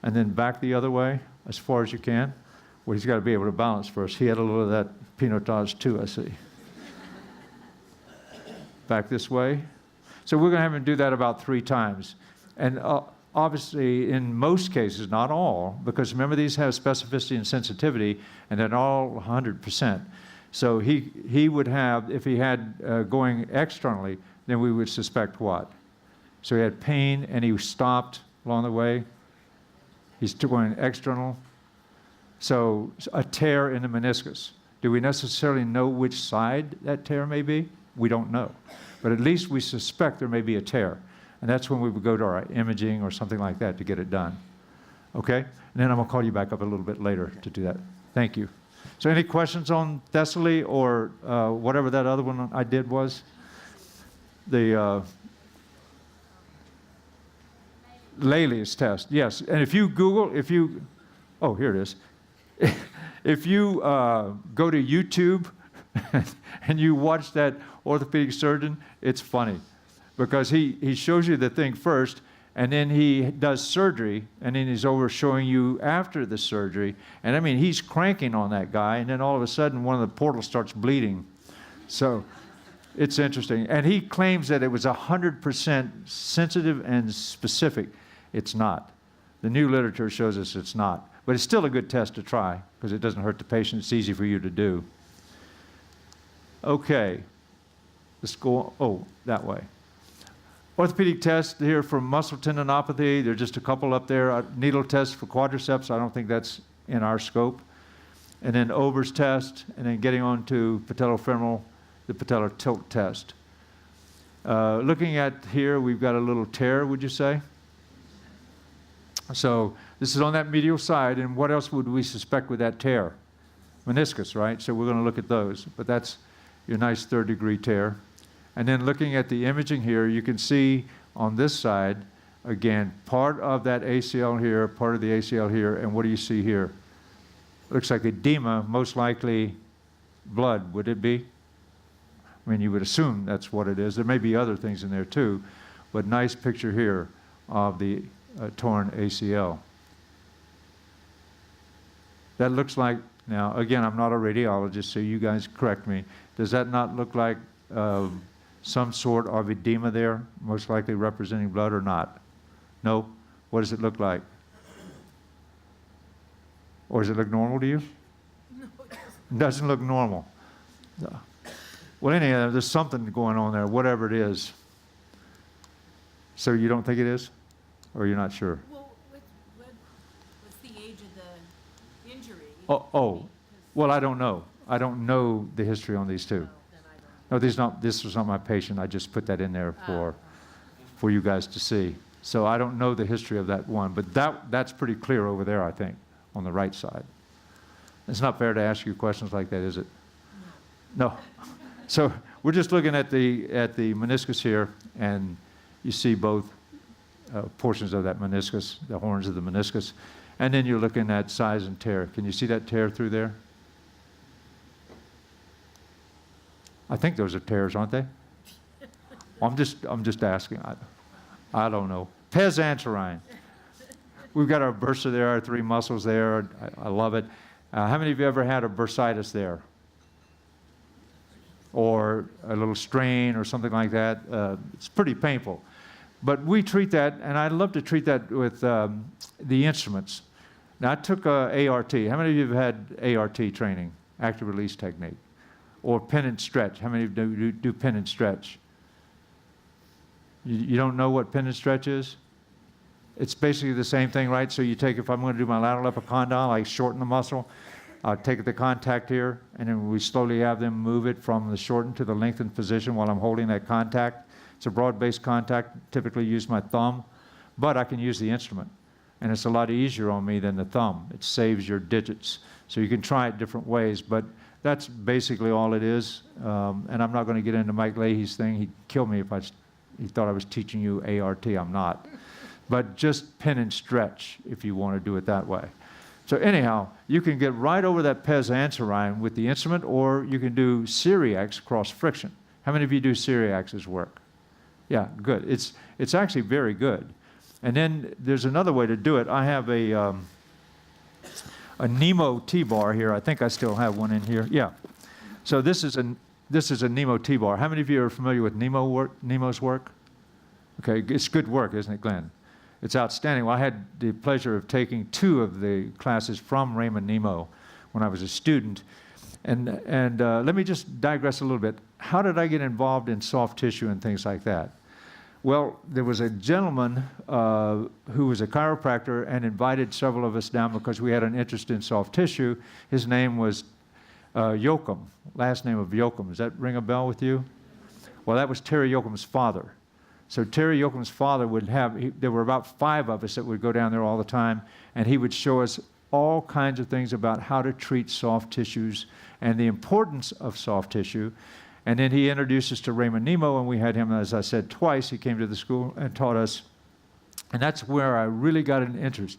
and then back the other way as far as you can. Well, he's got to be able to balance first. He had a little of that pinotage too, I see. Back this way. So we're going to have him do that about 3 times. And obviously, in most cases, not all, because remember these have specificity and sensitivity, and they're all 100%. So he would have, if he had going externally, then we would suspect what? So he had pain and he stopped along the way. He's going external. So a tear in the meniscus. Do we necessarily know which side that tear may be? We don't know. But at least we suspect there may be a tear. And that's when we would go to our imaging or something like that to get it done. Okay? And then I'm going to call you back up a little bit later to do that. Thank you. So any questions on Thessaly or whatever that other one I did was? The Lely's test, yes. And if you Google, oh, here it is. If you go to YouTube and you watch that orthopedic surgeon, it's funny because he shows you the thing first, And then he does surgery, and then he's over showing you after the surgery. And I mean, he's cranking on that guy, and then all of a sudden, one of the portals starts bleeding. So it's interesting. And he claims that it was 100% sensitive and specific. It's not. The new literature shows us it's not. But it's still a good test to try, because it doesn't hurt the patient. It's easy for you to do. Okay. Let's go, that way. Orthopedic test here for muscle tendinopathy. There are just a couple up there. Needle test for quadriceps. I don't think that's in our scope. And then Ober's test, and then getting on to patellofemoral, the patellar tilt test. Looking at here, we've got a little tear, would you say? So this is on that medial side, and what else would we suspect with that tear? Meniscus, right? So we're going to look at those, but that's your nice third-degree tear. And then looking at the imaging here, you can see on this side, again, part of that ACL here, part of the ACL here, and what do you see here? Looks like edema, most likely blood, would it be? I mean, you would assume that's what it is. There may be other things in there too, but nice picture here of the torn ACL. That looks like, now again, I'm not a radiologist, so you guys correct me. Does that not look like some sort of edema there, most likely representing blood or not? No? What does it look like? Or does it look normal to you? No, It doesn't look normal. No. Well, anyhow, there's something going on there, whatever it is. So you don't think it is? Or you're not sure? well, what's the age of the injury? Oh, well, I don't know. I don't know the history on these two. Then I don't. No, this was not my patient. I just put that in there for you guys to see. So I don't know the history of that one, but that's pretty clear over there, I think, on the right side. It's not fair to ask you questions like that, is it? No. So we're just looking at the meniscus here, and you see both portions of that meniscus, the horns of the meniscus, and then you're looking at size and tear. Can you see that tear through there? I think those are tears, aren't they? I'm just asking. I don't know. Pes anterine. We've got our bursa there, our three muscles there. I love it. How many of you ever had a bursitis there? Or a little strain or something like that? It's pretty painful. But we treat that, and I'd love to treat that with the instruments. Now, I took ART. How many of you have had ART training, active release technique? Or pin and stretch. How many of you do pin and stretch? You don't know what pin and stretch is? It's basically the same thing, right? So you take, if I'm going to do my lateral epicondyle, I shorten the muscle. I'll take the contact here, and then we slowly have them move it from the shortened to the lengthened position while I'm holding that contact. It's a broad-based contact, typically use my thumb, but I can use the instrument. And it's a lot easier on me than the thumb. It saves your digits. So you can try it different ways, but that's basically all it is. And I'm not going to get into Mike Leahy's thing. He'd kill me if he thought I was teaching you ART. I'm not. But just pin and stretch if you want to do it that way. So anyhow, you can get right over that pes anterine with the instrument, or you can do Cyriax cross friction. How many of you do Cyriax's work? Yeah, good. It's actually very good. And then there's another way to do it. I have a Nemo T-bar here. I think I still have one in here. Yeah. So this is a Nemo T-bar. How many of you are familiar with Nemo's work? Okay, it's good work, isn't it, Glenn? It's outstanding. Well, I had the pleasure of taking 2 of the classes from Raymond Nemo when I was a student. And let me just digress a little bit. How did I get involved in soft tissue and things like that? Well, there was a gentleman who was a chiropractor and invited several of us down because we had an interest in soft tissue. His name was Yoakum, last name of Yoakum. Does that ring a bell with you? Well, that was Terry Yoakum's father. So Terry Yoakum's father would have, there were about 5 of us that would go down there all the time, and he would show us all kinds of things about how to treat soft tissues and the importance of soft tissue. And then he introduced us to Raymond Nemo, and we had him, as I said, twice. He came to the school and taught us, and that's where I really got an interest.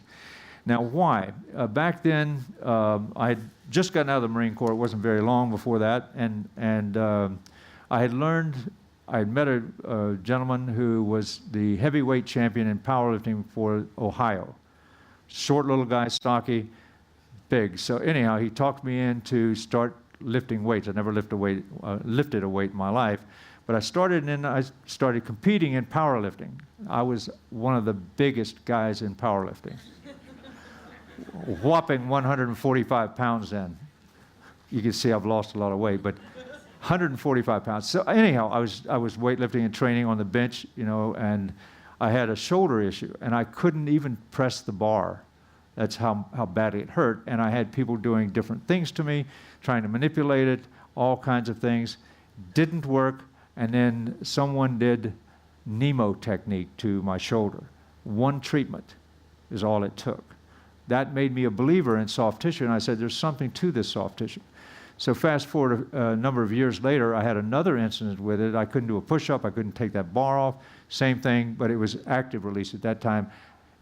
Now, why? Back then, I had just gotten out of the Marine Corps. It wasn't very long before that, and I had learned I had met a gentleman who was the heavyweight champion in powerlifting for Ohio. Short little guy, stocky, big. So anyhow, he talked me into start lifting weights. I never lifted a weight in my life, but I started competing in powerlifting. I was one of the biggest guys in powerlifting. Whopping 145 pounds then. You can see I've lost a lot of weight, but 145 pounds. So anyhow, I was weightlifting and training on the bench, you know, and I had a shoulder issue, and I couldn't even press the bar. That's how badly it hurt. And I had people doing different things to me, trying to manipulate it, all kinds of things. Didn't work. And then someone did Nemo technique to my shoulder. One treatment is all it took. That made me a believer in soft tissue, and I said, there's something to this soft tissue. So fast forward a number of years later, I had another incident with it. I couldn't do a push-up. I couldn't take that bar off. Same thing, but it was active release at that time.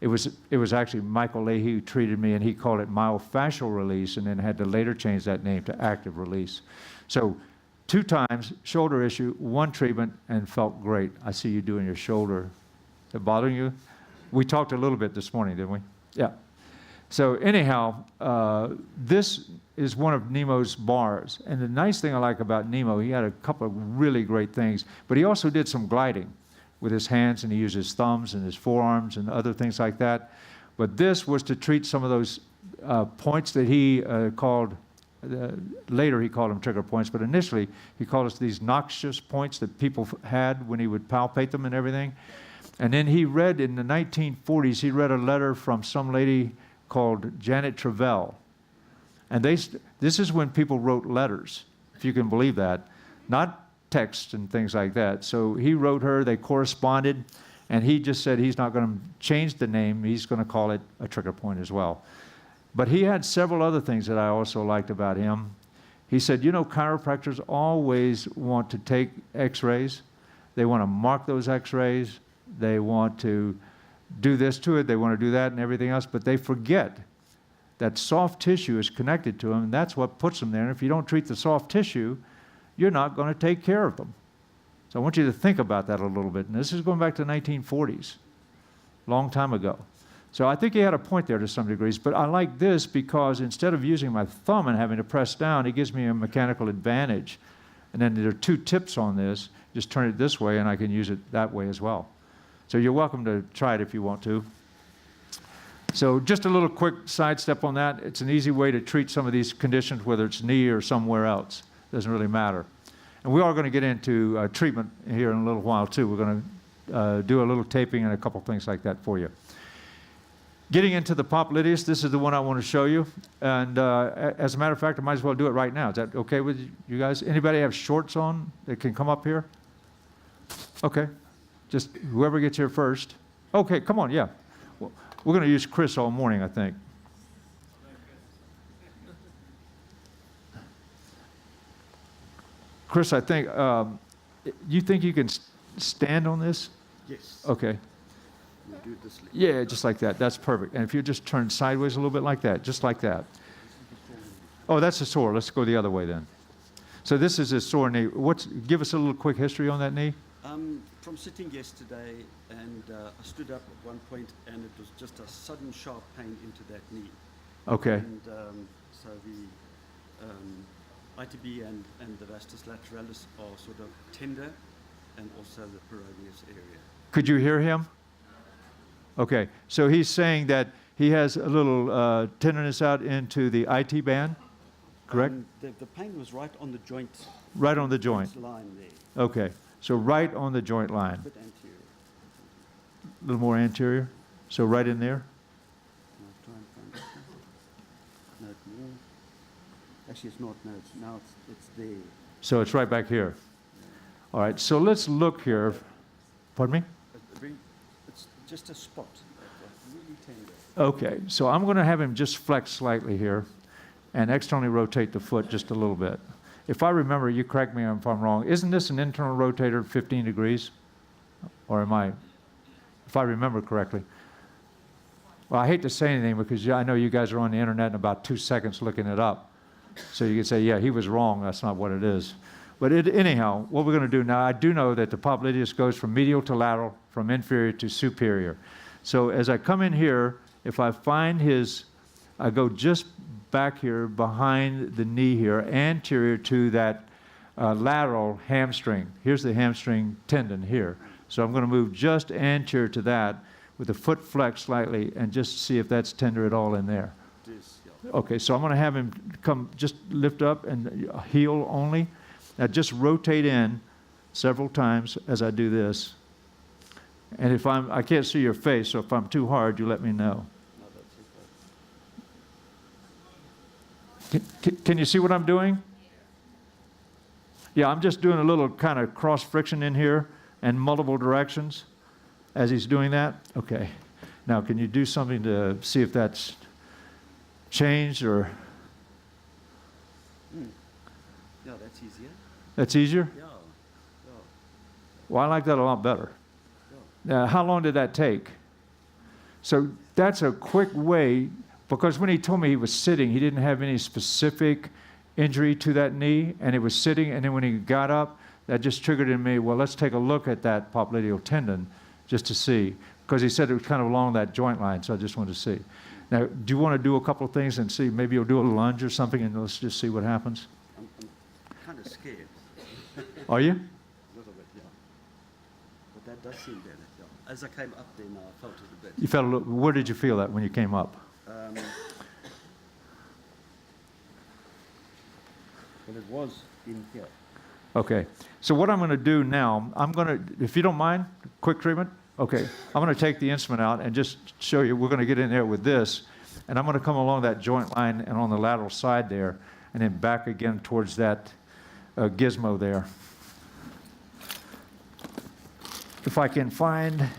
It was actually Michael Leahy who treated me, and he called it myofascial release, and then had to later change that name to active release. So 2 times, shoulder issue, 1 treatment, and felt great. I see you doing your shoulder. Is that bothering you? We talked a little bit this morning, didn't we? Yeah. So anyhow, this is one of Nemo's bars. And the nice thing I like about Nemo, he had a couple of really great things, but he also did some gliding with his hands, and he used his thumbs and his forearms and other things like that. But this was to treat some of those points that he called, later he called them trigger points, but initially he called us these noxious points that people had when he would palpate them and everything. And then he read in the 1940s, he read a letter from some lady called Janet Travell. And this is when people wrote letters, if you can believe that, not texts and things like that. So he wrote her, they corresponded, and he just said he's not going to change the name, he's going to call it a trigger point as well. But he had several other things that I also liked about him. He said, you know, chiropractors always want to take x-rays. They want to mark those x-rays. They want to do this to it, they want to do that and everything else, but they forget that soft tissue is connected to them, and that's what puts them there. And if you don't treat the soft tissue, you're not going to take care of them. So I want you to think about that a little bit. And this is going back to the 1940s, long time ago. So I think he had a point there to some degrees, but I like this because instead of using my thumb and having to press down, it gives me a mechanical advantage. And then there are 2 tips on this. Just turn it this way, and I can use it that way as well. So you're welcome to try it if you want to. So just a little quick sidestep on that. It's an easy way to treat some of these conditions, whether it's knee or somewhere else. Doesn't really matter. And we are going to get into treatment here in a little while too. We're going to do a little taping and a couple things like that for you. Getting into the popliteus, this is the one I want to show you. And as a matter of fact, I might as well do it right now. Is that okay with you guys? Anybody have shorts on that can come up here? Okay. Just whoever gets here first. Okay, come on, yeah. We're going to use Chris all morning, I think. Chris, I think, you think you can stand on this? Yes. Okay. We'll do it this way. Yeah, just like that. That's perfect. And if you just turn sideways a little bit like that, just like that. Oh, that's a sore. Let's go the other way then. So this is a sore knee. Give us a little quick history on that knee. From sitting yesterday, and I stood up at one point, and it was just a sudden sharp pain into that knee. Okay. And so the ITB and the vastus lateralis are sort of tender, and also the peroneus area. Could you hear him? Okay. So he's saying that he has a little tenderness out into the IT band, correct? The pain was right on the joint. Right on the joint. Line there. Okay. So right on the joint line. A bit anterior. A little more anterior. So right in there. No, try and find it. No, it's more. Actually, it's not. No, now it's there. So it's right back here. All right. So let's look here. Pardon me? It's just a spot. Really tender. Okay. So I'm going to have him just flex slightly here and externally rotate the foot just a little bit. If I remember, you correct me if I'm wrong, isn't this an internal rotator 15 degrees? Or am I, if I remember correctly? Well, I hate to say anything because I know you guys are on the internet in about 2 seconds looking it up. So you can say, yeah, he was wrong, that's not what it is. But anyhow, what we're going to do now, I do know that the popliteus goes from medial to lateral, from inferior to superior. So as I come in here, if I find I go just back here behind the knee here, anterior to that lateral hamstring. Here's the hamstring tendon here. So I'm going to move just anterior to that with the foot flexed slightly and just see if that's tender at all in there. This, yeah. Okay, so I'm going to have him come, just lift up and heel only. Now just rotate in several times as I do this. And if I can't see your face, so if I'm too hard, you let me know. No, that's okay. Can you see what I'm doing? Yeah, I'm just doing a little kind of cross friction in here and multiple directions as he's doing that. Okay. Now, can you do something to see if that's changed or? Yeah, that's easier. That's easier? Yeah. Well, I like that a lot better. Now, how long did that take? So that's a quick way, because when he told me he was sitting, he didn't have any specific injury to that knee, and it was sitting, and then when he got up, that just triggered in me, well, let's take a look at that popliteal tendon just to see, because he said it was kind of along that joint line, so I just wanted to see. Now, do you want to do a couple of things and see, maybe you'll do a lunge or something, and let's just see what happens? I'm kind of scared. Are you? A little bit, yeah. But that does seem better, yeah. As I came up then, I felt it a bit. You felt a little, where did you feel that when you came up? Well, it was in here. Okay, so what I'm going to do now, I'm going to, if you don't mind, quick treatment. Okay, I'm going to take the instrument out and just show you, we're going to get in there with this, and I'm going to come along that joint line and on the lateral side there, and then back again towards that gizmo there. If I can find,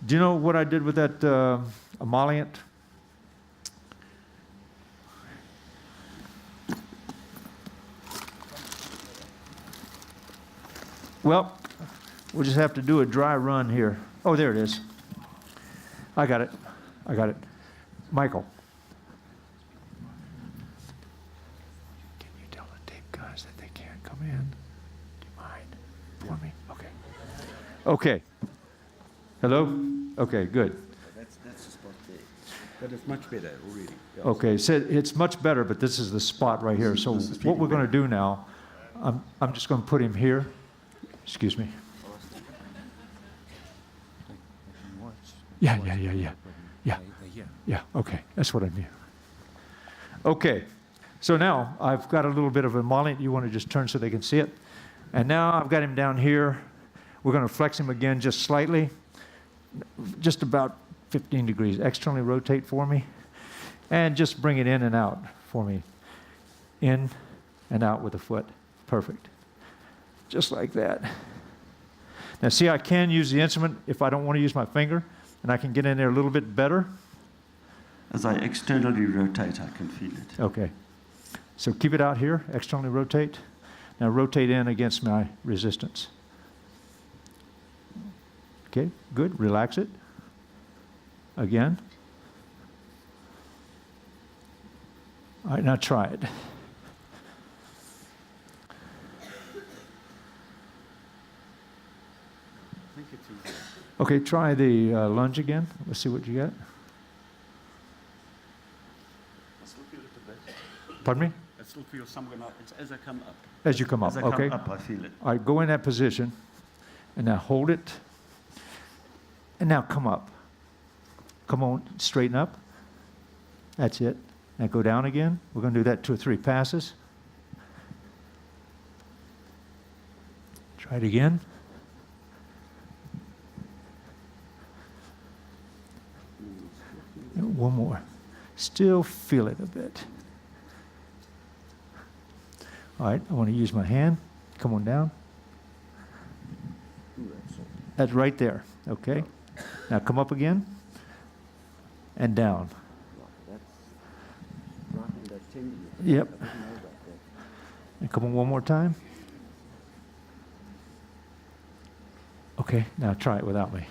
do you know what I did with that emollient? Well, we'll just have to do a dry run here. Oh, there it is. I got it. I got it. Michael. Can you tell the tape guys that they can't come in? Do you mind for me? Okay. Okay. Hello? Okay, good. That's the spot there. But it's much better already. Yeah. Okay, so it's much better, but this is the spot right here. So This is what we're really going to do now, I'm just going to put him here. Excuse me. Yeah. Yeah, okay. That's what I mean. Okay. So now I've got a little bit of a emollient. You want to just turn so they can see it. And now I've got him down here. We're going to flex him again just slightly, just about 15 degrees. Externally rotate for me. And just bring it in and out for me. In and out with the foot. Perfect. Just like that. Now see, I can use the instrument if I don't want to use my finger, and I can get in there a little bit better. As I externally rotate, I can feel it. Okay. So keep it out here, externally rotate. Now rotate in against my resistance. Okay, good. Relax it. Again. All right, now try it. I think it's easier. Okay, try the lunge again. Let's see what you got. I still feel it a bit. Pardon me? I still feel somewhere now. It's as I come up. As you come up, As I come okay? up, I feel it. All right, go in that position, and now hold it, and now come up. Come on, straighten up. That's it. Now go down again. We're going to do that 2 or 3 passes. Try it again. And one more. Still feel it a bit. All right, I want to use my hand. Come on down. That's right there, okay? Now come up again and down. Yep. And come on one more time. Okay, now try it without me.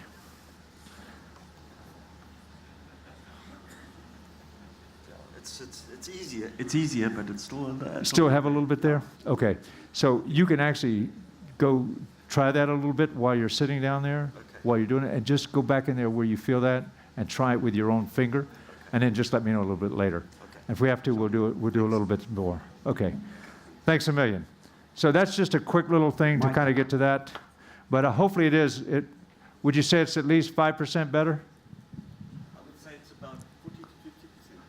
it's easier. It's easier, but it's still. Still have a little bit there? Okay. So you can actually go try that a little bit while you're sitting down there, while you're doing it, and just go back in there where you feel that and try it with your own finger, and then just let me know a little bit later. If we have to, we'll do it. We'll do a little bit more. Okay. Thanks a million. So that's just a quick little thing to kind of get to that. But hopefully it is. Would you say it's at least 5% better? I would say it's about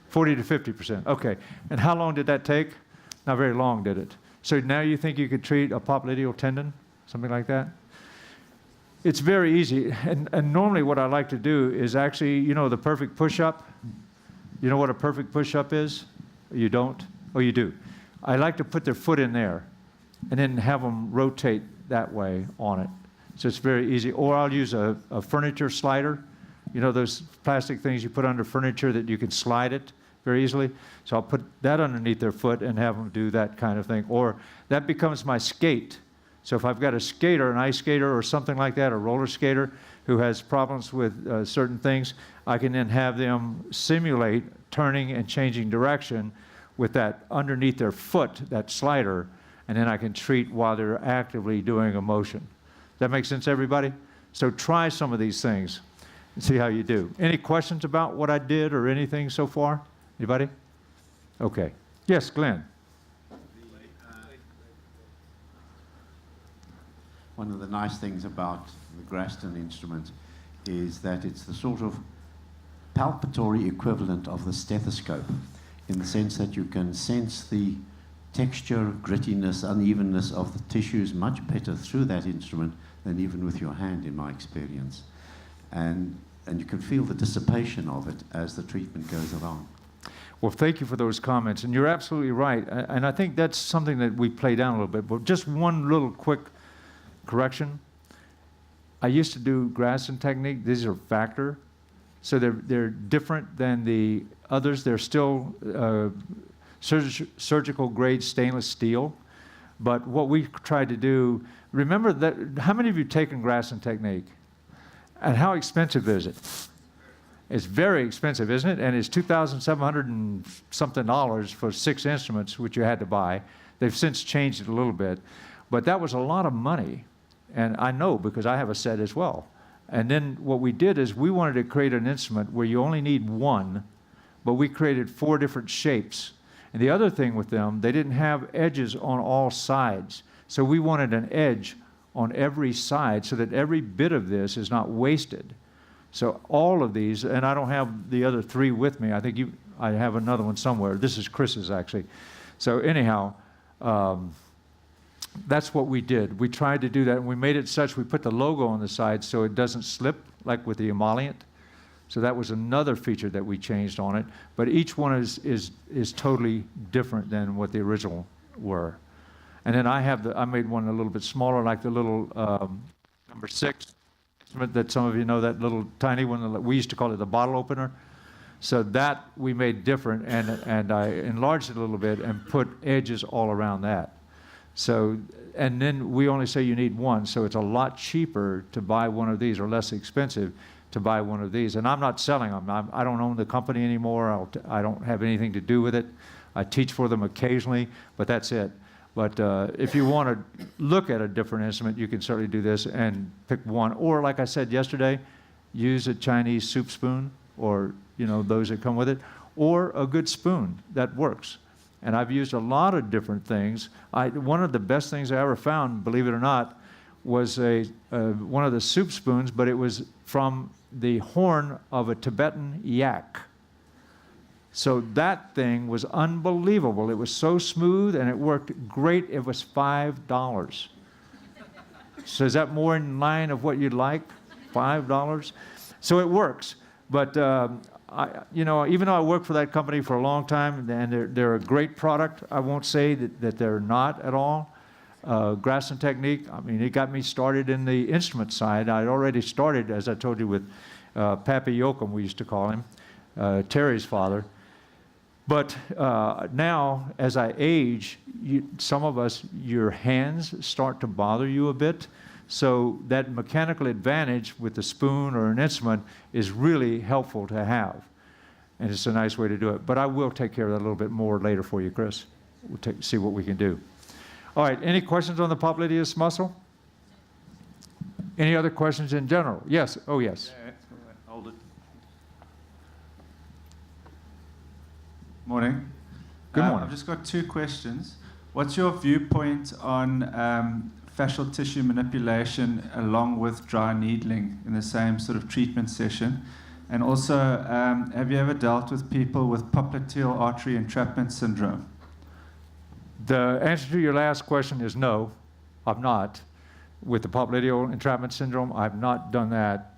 40 to 50%. 40 to 50%. Okay. And how long did that take? Not very long, did it? So now you think you could treat a popliteal tendon, something like that? It's very easy. And normally what I like to do is actually, you know, the perfect push-up. You know what a perfect push-up is? You don't? Oh, you do. I like to put their foot in there and then have them rotate that way on it. So it's very easy. Or I'll use a furniture slider. You know those plastic things you put under furniture that you can slide it very easily? So I'll put that underneath their foot and have them do that kind of thing. Or that becomes my skate. So if I've got a skater, an ice skater or something like that, a roller skater who has problems with certain things, I can then have them simulate turning and changing direction with that underneath their foot, that slider, and then I can treat while they're actively doing a motion. Does that make sense, everybody? So try some of these things and see how you do. Any questions about what I did or anything so far? Anybody? Okay. Yes, Glenn. One of the nice things about the Graston instrument is that it's the sort of palpatory equivalent of the stethoscope, in the sense that you can sense the texture, grittiness, unevenness of the tissues much better through that instrument than even with your hand, in my experience. And you can feel the dissipation of it as the treatment goes along. Well, thank you for those comments. And you're absolutely right. And I think that's something that we play down a little bit. But just one little quick correction. I used to do Graston technique. These are factor. So they're different than the others. They're still surgical grade stainless steel. But what we tried to do, remember that, how many of you taken Graston technique? And how expensive is it? It's very expensive, isn't it? And it's $2,700 and something for 6 instruments, which you had to buy. They've since changed it a little bit. But that was a lot of money. And I know because I have a set as well. And then what we did is we wanted to create an instrument where you only need one, but we created 4 different shapes. And the other thing with them, they didn't have edges on all sides. So we wanted an edge on every side so that every bit of this is not wasted. So all of these, and I don't have the other 3 with me. I think I have another one somewhere. This is Chris's, actually. So anyhow, that's what we did. We tried to do that, and we made it such we put the logo on the side so it doesn't slip like with the emollient. So that was another feature that we changed on it. But each one is totally different than what the original were. And then I made one a little bit smaller, like the little number 6 instrument that some of you know, that little tiny one. We used to call it the bottle opener. So that we made different, and I enlarged it a little bit and put edges all around that. So, and then we only say you need one, so it's a lot cheaper to buy one of these, or less expensive to buy one of these. And I'm not selling them. I don't own the company anymore. I don't have anything to do with it. I teach for them occasionally, but that's it. But if you want to look at a different instrument, you can certainly do this and pick one. Or like I said yesterday, use a Chinese soup spoon, or those that come with it, or a good spoon that works. And I've used a lot of different things. One of the best things I ever found, believe it or not, was one of the soup spoons, but it was from the horn of a Tibetan yak. So that thing was unbelievable. It was so smooth and it worked great. It was $5. So is that more in line of what you'd like? $5? So it works. But even though I worked for that company for a long time, and they're a great product, I won't say that they're not at all. Graston Technique, I mean, it got me started in the instrument side. I'd already started, as I told you, with Pappy Yoakum, we used to call him, Terry's father. But now, as I age, some of us, your hands start to bother you a bit. So that mechanical advantage with the spoon or an instrument is really helpful to have. And it's a nice way to do it. But I will take care of that a little bit more later for you, Chris. We'll see what we can do. All right, any questions on the popliteus muscle? Any other questions in general? Yes, oh yes. Hold it. Morning. Good morning. I've just got 2 questions. What's your viewpoint on fascial tissue manipulation along with dry needling in the same sort of treatment session? And also, have you ever dealt with people with popliteal artery entrapment syndrome? The answer to your last question is no, I've not. With the popliteal entrapment syndrome, I've not done that.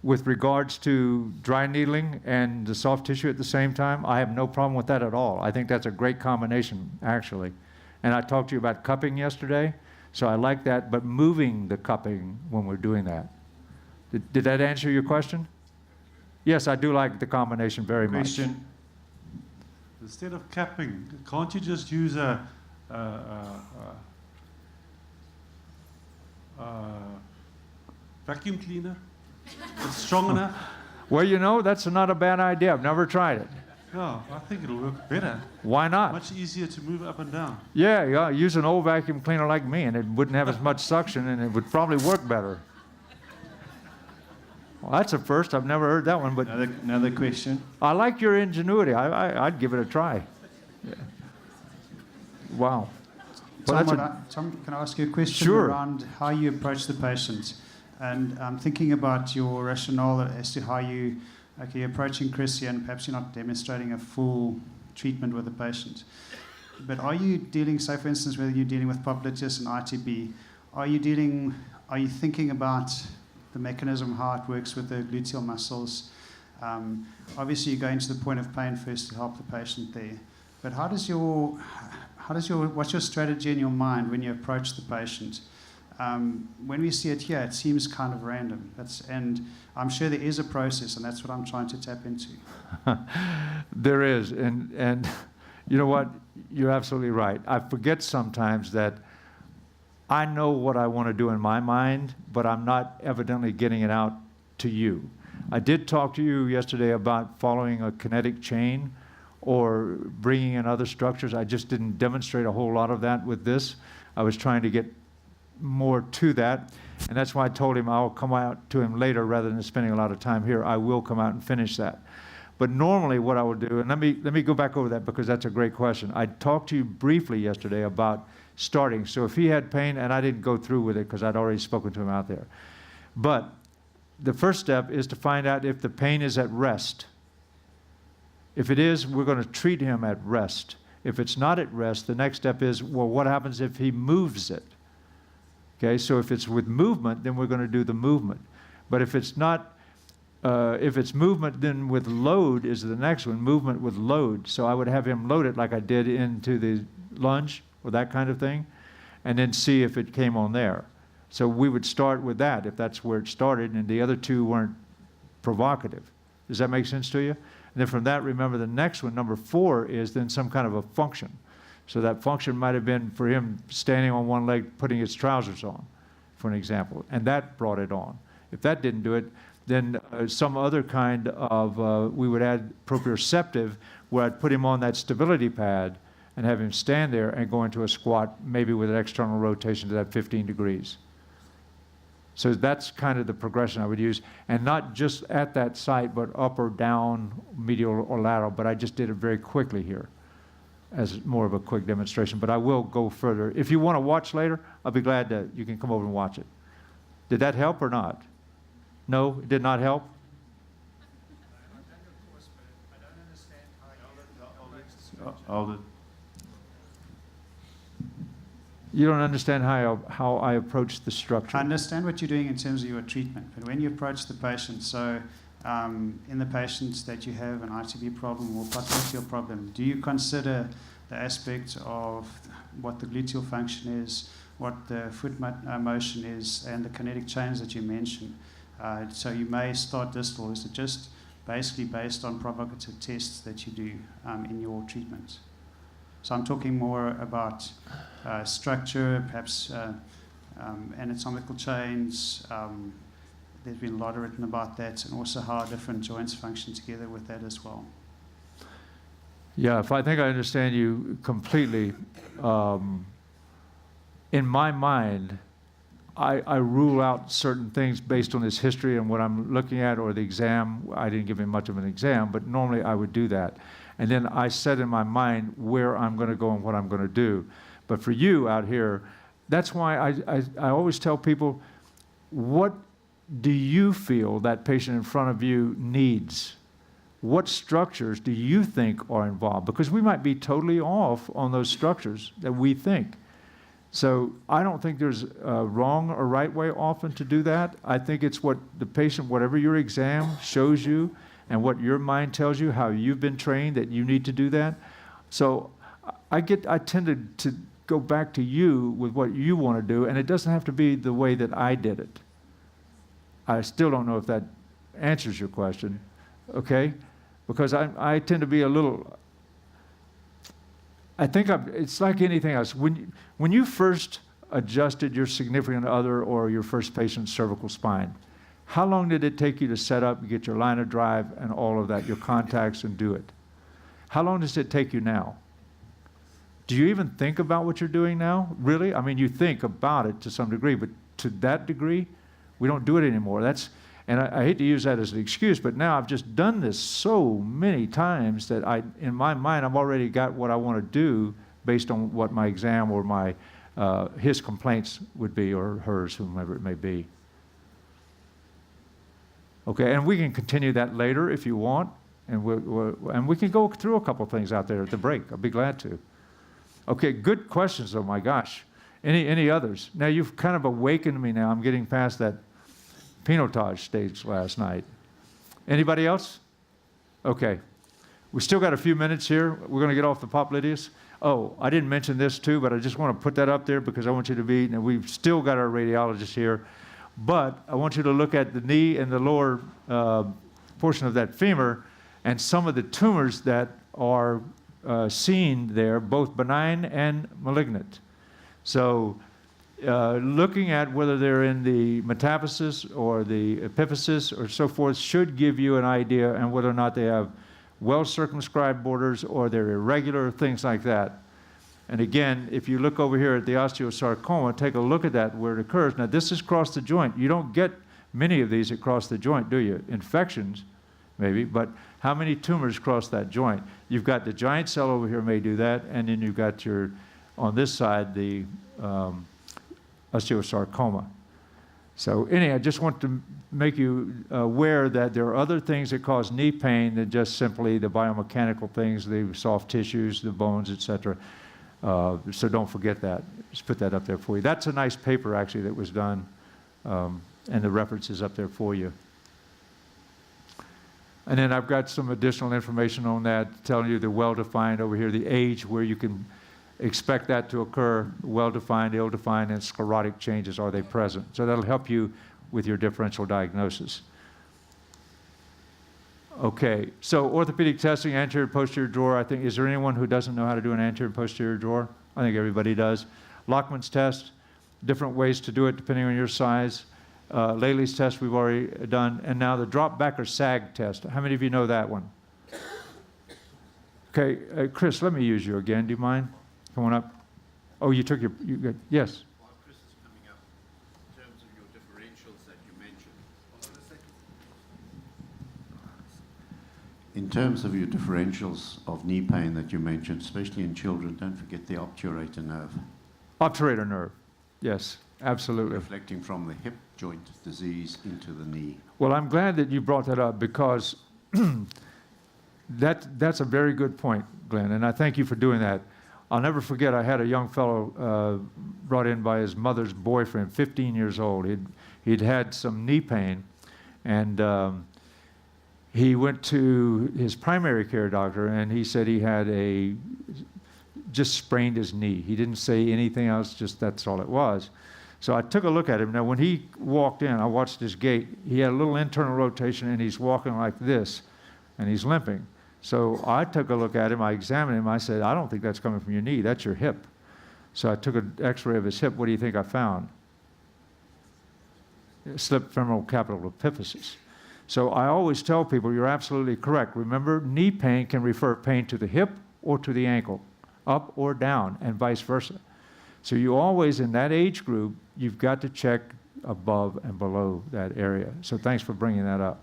With regards to dry needling and the soft tissue at the same time, I have no problem with that at all. I think that's a great combination, actually. And I talked to you about cupping yesterday, so I like that, but moving the cupping when we're doing that. Did that answer your question? Yes, I do like the combination very much. Question. Instead of capping, can't you just use a vacuum cleaner? It's strong enough? Well, you know, that's not a bad idea. I've never tried it. No, I think it'll work better. Why not? Much easier to move up and down. Yeah, use an old vacuum cleaner like me, and it wouldn't have as much suction, and it would probably work better. Well, that's a first. I've never heard that one, but Another question. I like your ingenuity. I'd give it a try. Yeah. Wow. Well, Tom, can I ask you a question Sure. around how you approach the patient? And I'm thinking about your rationale as to how you're approaching Chris here, and perhaps you're not demonstrating a full treatment with the patient. But are you dealing, say for instance, whether you're dealing with popliteus and ITB, are you thinking about the mechanism, how it works with the gluteal muscles? Obviously, you're going to the point of pain first to help the patient there. But what's your strategy in your mind when you approach the patient? When we see it here, it seems kind of random. And I'm sure there is a process, and that's what I'm trying to tap into. There is, and you know what? You're absolutely right. I forget sometimes that I know what I want to do in my mind, but I'm not evidently getting it out to you. I did talk to you yesterday about following a kinetic chain or bringing in other structures. I just didn't demonstrate a whole lot of that with this. I was trying to get more to that, and that's why I told him I'll come out to him later rather than spending a lot of time here. I will come out and finish that. But normally what I would do, and let me go back over that because that's a great question. I talked to you briefly yesterday about starting. So if he had pain, and I didn't go through with it because I'd already spoken to him out there. But the first step is to find out if the pain is at rest. If it is, we're going to treat him at rest. If it's not at rest, the next step is, well, what happens if he moves it? Okay, so if it's with movement, then we're going to do the movement. But if it's not, if it's movement, then with load is the next one, movement with load. So I would have him load it like I did into the lunge or that kind of thing, and then see if it came on there. So we would start with that if that's where it started, and the other two weren't provocative. Does that make sense to you? And then from that, remember the next one, number 4, is then some kind of a function. So that function might have been for him standing on one leg, putting his trousers on, for an example, and that brought it on. If that didn't do it, then some other kind of, we would add proprioceptive, where I'd put him on that stability pad and have him stand there and go into a squat, maybe with an external rotation to that 15 degrees. So that's kind of the progression I would use, and not just at that site, but up or down, medial or lateral, but I just did it very quickly here as more of a quick demonstration, but I will go further. If you want to watch later, I'll be glad that you can come over and watch it. Did that help or not? No, it did not help? Hold it. You don't understand how I approach the structure. I understand what you're doing in terms of your treatment, but when you approach the patient, so in the patients that you have an ITB problem or popliteal problem, do you consider the aspect of what the gluteal function is, what the foot motion is, and the kinetic chains that you mentioned? So you may start distal. Is it just basically based on provocative tests that you do in your treatment? So I'm talking more about structure, perhaps anatomical chains, there's been a lot written about that, and also how different joints function together with that as well. Yeah, if I think I understand you completely, in my mind, I rule out certain things based on his history and what I'm looking at, or the exam. I didn't give him much of an exam, but normally I would do that. And then I set in my mind where I'm going to go and what I'm going to do. But for you out here, that's why I always tell people, what do you feel that patient in front of you needs? What structures do you think are involved? Because we might be totally off on those structures that we think. So I don't think there's a wrong or right way often to do that. I think it's what the patient, whatever your exam shows you and what your mind tells you, how you've been trained that you need to do that. So I tend to go back to you with what you want to do, and it doesn't have to be the way that I did it. I still don't know if that answers your question, okay? Because I tend to be a little, I think it's like anything else. When you first adjusted your significant other or your first patient's cervical spine, how long did it take you to set up, get your line of drive and all of that, your contacts, and do it? How long does it take you now? Do you even think about what you're doing now? Really? I mean, you think about it to some degree, but to that degree, we don't do it anymore. And I hate to use that as an excuse, but now I've just done this so many times that in my mind, I've already got what I want to do based on what my exam or his complaints would be, or hers, whomever it may be. Okay, and we can continue that later if you want, and we can go through a couple things out there at the break. I'll be glad to. Okay, good questions, oh my gosh. Any others? Now you've kind of awakened me now. I'm getting past that pinotage stage last night. Anybody else? Okay. We still got a few minutes here. We're going to get off the Popliteus. Oh, I didn't mention this too, but I just want to put that up there because I want you to be, and we've still got our radiologist here, but I want you to look at the knee and the lower portion of that femur and some of the tumors that are seen there, both benign and malignant. So looking at whether they're in the metaphysis or the epiphysis or so forth should give you an idea on whether or not they have well-circumscribed borders or they're irregular, things like that. And again, if you look over here at the osteosarcoma, take a look at that where it occurs. Now, this is across the joint. You don't get many of these across the joint, do you? Infections, maybe, but how many tumors cross that joint? You've got the giant cell over here may do that, and then you've got your, on this side, the osteosarcoma. So anyway, I just want to make you aware that there are other things that cause knee pain than just simply the biomechanical things, the soft tissues, the bones, etc. So don't forget that. Just put that up there for you. That's a nice paper, actually, that was done, and the reference is up there for you. And then I've got some additional information on that, telling you the well-defined over here, the age where you can expect that to occur, well-defined, ill-defined, and sclerotic changes, are they present? So that'll help you with your differential diagnosis. Okay, so orthopedic testing, anterior posterior drawer, I think, is there anyone who doesn't know how to do an anterior posterior drawer? I think everybody does. Lockman's test, different ways to do it depending on your size. Laley's test we've already done, and now the drop back or sag test. How many of you know that one? Okay, Chris, let me use you again, do you mind? Come on up. Oh, you took your, yes. While Chris is coming up, in terms of your differentials that you mentioned, in terms of your differentials of knee pain that you mentioned, especially in children, don't forget the obturator nerve. Obturator nerve, yes, absolutely. Reflecting from the hip joint disease into the knee. Well, I'm glad that you brought that up because that's a very good point, Glenn, and I thank you for doing that. I'll never forget, I had a young fellow brought in by his mother's boyfriend, 15 years old. He'd had some knee pain, and he went to his primary care doctor, and he said he had just sprained his knee. He didn't say anything else, just that's all it was. So I took a look at him. Now, when he walked in, I watched his gait. He had a little internal rotation, and he's walking like this, and he's limping. So I took a look at him, I examined him, I said, I don't think that's coming from your knee, that's your hip. So I took an x-ray of his hip. What do you think I found? slip femoral capital epiphysis. So I always tell people, you're absolutely correct. Remember, knee pain can refer pain to the hip or to the ankle, up or down, and vice versa. So you always, in that age group, you've got to check above and below that area. So thanks for bringing that up.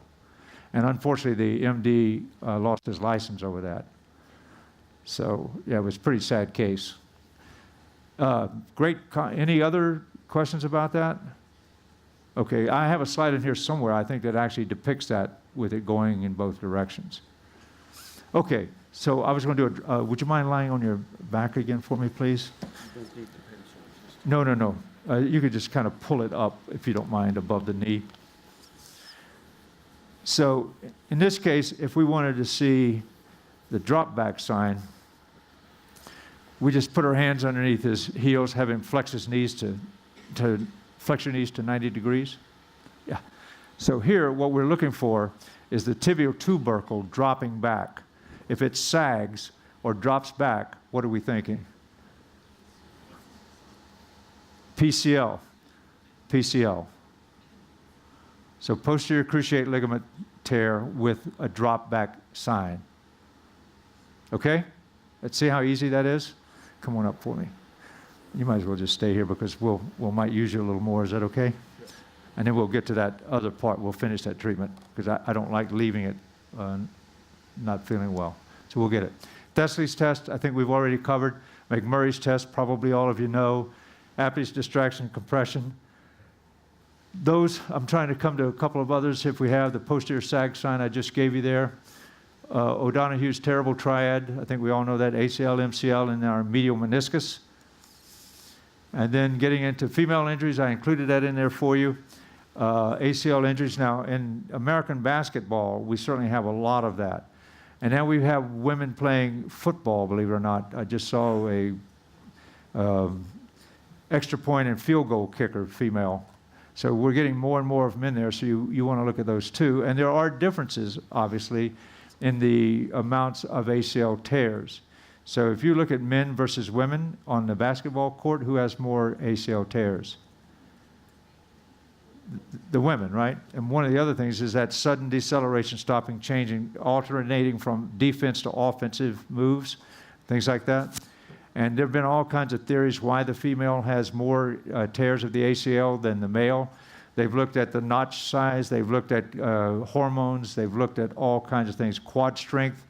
And unfortunately, the MD lost his license over that. So yeah, it was a pretty sad case. Any other questions about that? Okay, I have a slide in here somewhere, I think, that actually depicts that with it going in both directions. Okay, so I was going to do it. Would you mind lying on your back again for me, please? Don't need the pencil, just No. You could just kind of pull it up, if you don't mind, above the knee. So in this case, if we wanted to see the drop back sign, we just put our hands underneath his heels, have him flex his knees flex your knees to 90 degrees. Yeah. So here, what we're looking for is the tibial tubercle dropping back. If it sags or drops back, what are we thinking? PCL. So posterior cruciate ligament tear with a drop back sign. Okay? Let's see how easy that is. Come on up for me. You might as well just stay here because we might use you a little more. Is that okay? And then we'll get to that other part. We'll finish that treatment because I don't like leaving it not feeling well. So we'll get it. Thessaly's test, I think we've already covered. McMurray's test, probably all of you know. Apnea, distraction, compression. Those, I'm trying to come to a couple of others if we have. The posterior sag sign I just gave you there. O'Donoghue's terrible triad. I think we all know that. ACL, MCL, and our medial meniscus. And then getting into female injuries, I included that in there for you. ACL injuries. Now, in American basketball, we certainly have a lot of that. And now we have women playing football, believe it or not. I just saw a extra point and field goal kicker, female. So we're getting more and more of them in there, so you want to look at those too. And there are differences, obviously, in the amounts of ACL tears. So if you look at men versus women on the basketball court, who has more ACL tears? The women, right? And one of the other things is that sudden deceleration, stopping, changing, alternating from defense to offensive moves, things like that. And there have been all kinds of theories why the female has more tears of the ACL than the male. They've looked at the notch size, they've looked at hormones, they've looked at all kinds of things, quad strength,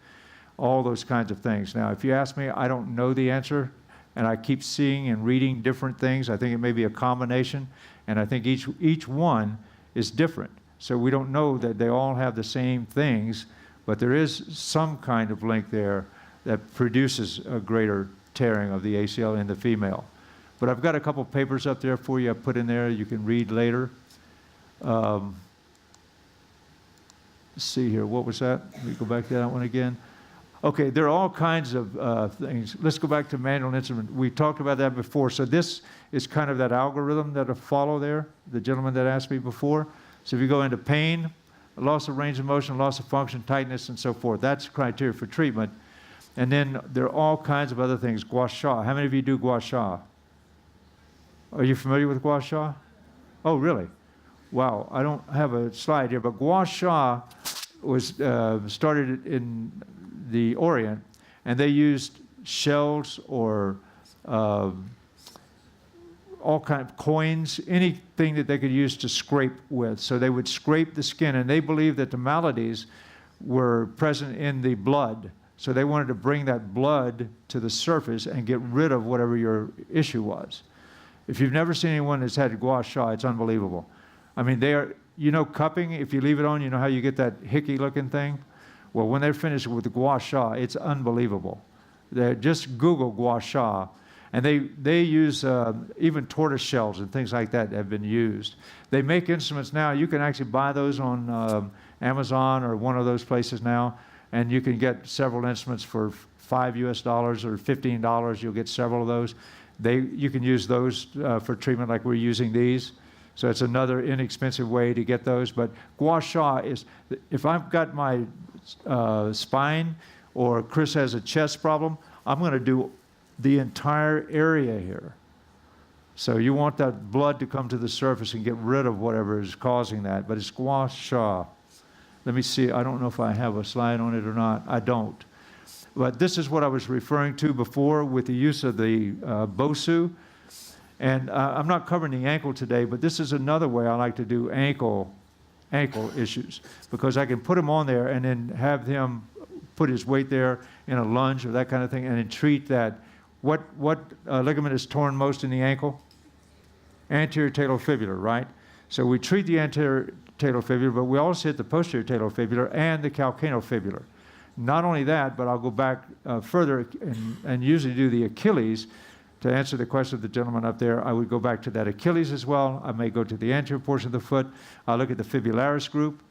all those kinds of things. Now, if you ask me, I don't know the answer, and I keep seeing and reading different things. I think it may be a combination, and I think each one is different. So we don't know that they all have the same things, but there is some kind of link there that produces a greater tearing of the ACL in the female. But I've got a couple papers up there for you I put in there you can read later. Let's see here, what was that? Let me go back to that one again. Okay, there are all kinds of things. Let's go back to manual instrument. We talked about that before. So this is kind of that algorithm that'll follow there, the gentleman that asked me before. So if you go into pain, loss of range of motion, loss of function, tightness, and so forth, that's criteria for treatment. And then there are all kinds of other things. Gua Sha. How many of you do Gua Sha? Are you familiar with Gua Sha? Oh, really? Wow. I don't have a slide here, but Gua Sha was started in the Orient, and they used shells or all kind of coins, anything that they could use to scrape with. So they would scrape the skin, and they believed that the maladies were present in the blood. So they wanted to bring that blood to the surface and get rid of whatever your issue was. If you've never seen anyone that's had Gua Sha, it's unbelievable. I mean, you know cupping, if you leave it on, you know how you get that hickey looking thing? Well, when they're finished with the Gua Sha, it's unbelievable. Just Google Gua Sha, and they use even tortoise shells and things like that have been used. They make instruments now. You can actually buy those on Amazon or one of those places now, and you can get several instruments for $5 US or $15. You'll get several of those. You can use those for treatment like we're using these. So it's another inexpensive way to get those. But Gua Sha is, if I've got my spine or Chris has a chest problem, I'm going to do the entire area here. So you want that blood to come to the surface and get rid of whatever is causing that. But it's gua sha. Let me see. I don't know if I have a slide on it or not. I don't. But this is what I was referring to before with the use of the BOSU. And I'm not covering the ankle today, but this is another way I like to do ankle issues, because I can put him on there and then have him put his weight there in a lunge or that kind of thing, and then treat that. What ligament is torn most in the ankle? Anterior talofibular, right? So we treat the anterior talofibular, but we also hit the posterior talofibular and the calcaneofibular. Not only that, but I'll go back further and usually do the Achilles. To answer the question of the gentleman up there, I would go back to that Achilles as well. I may go to the anterior portion of the foot. I'll look at the fibularis group.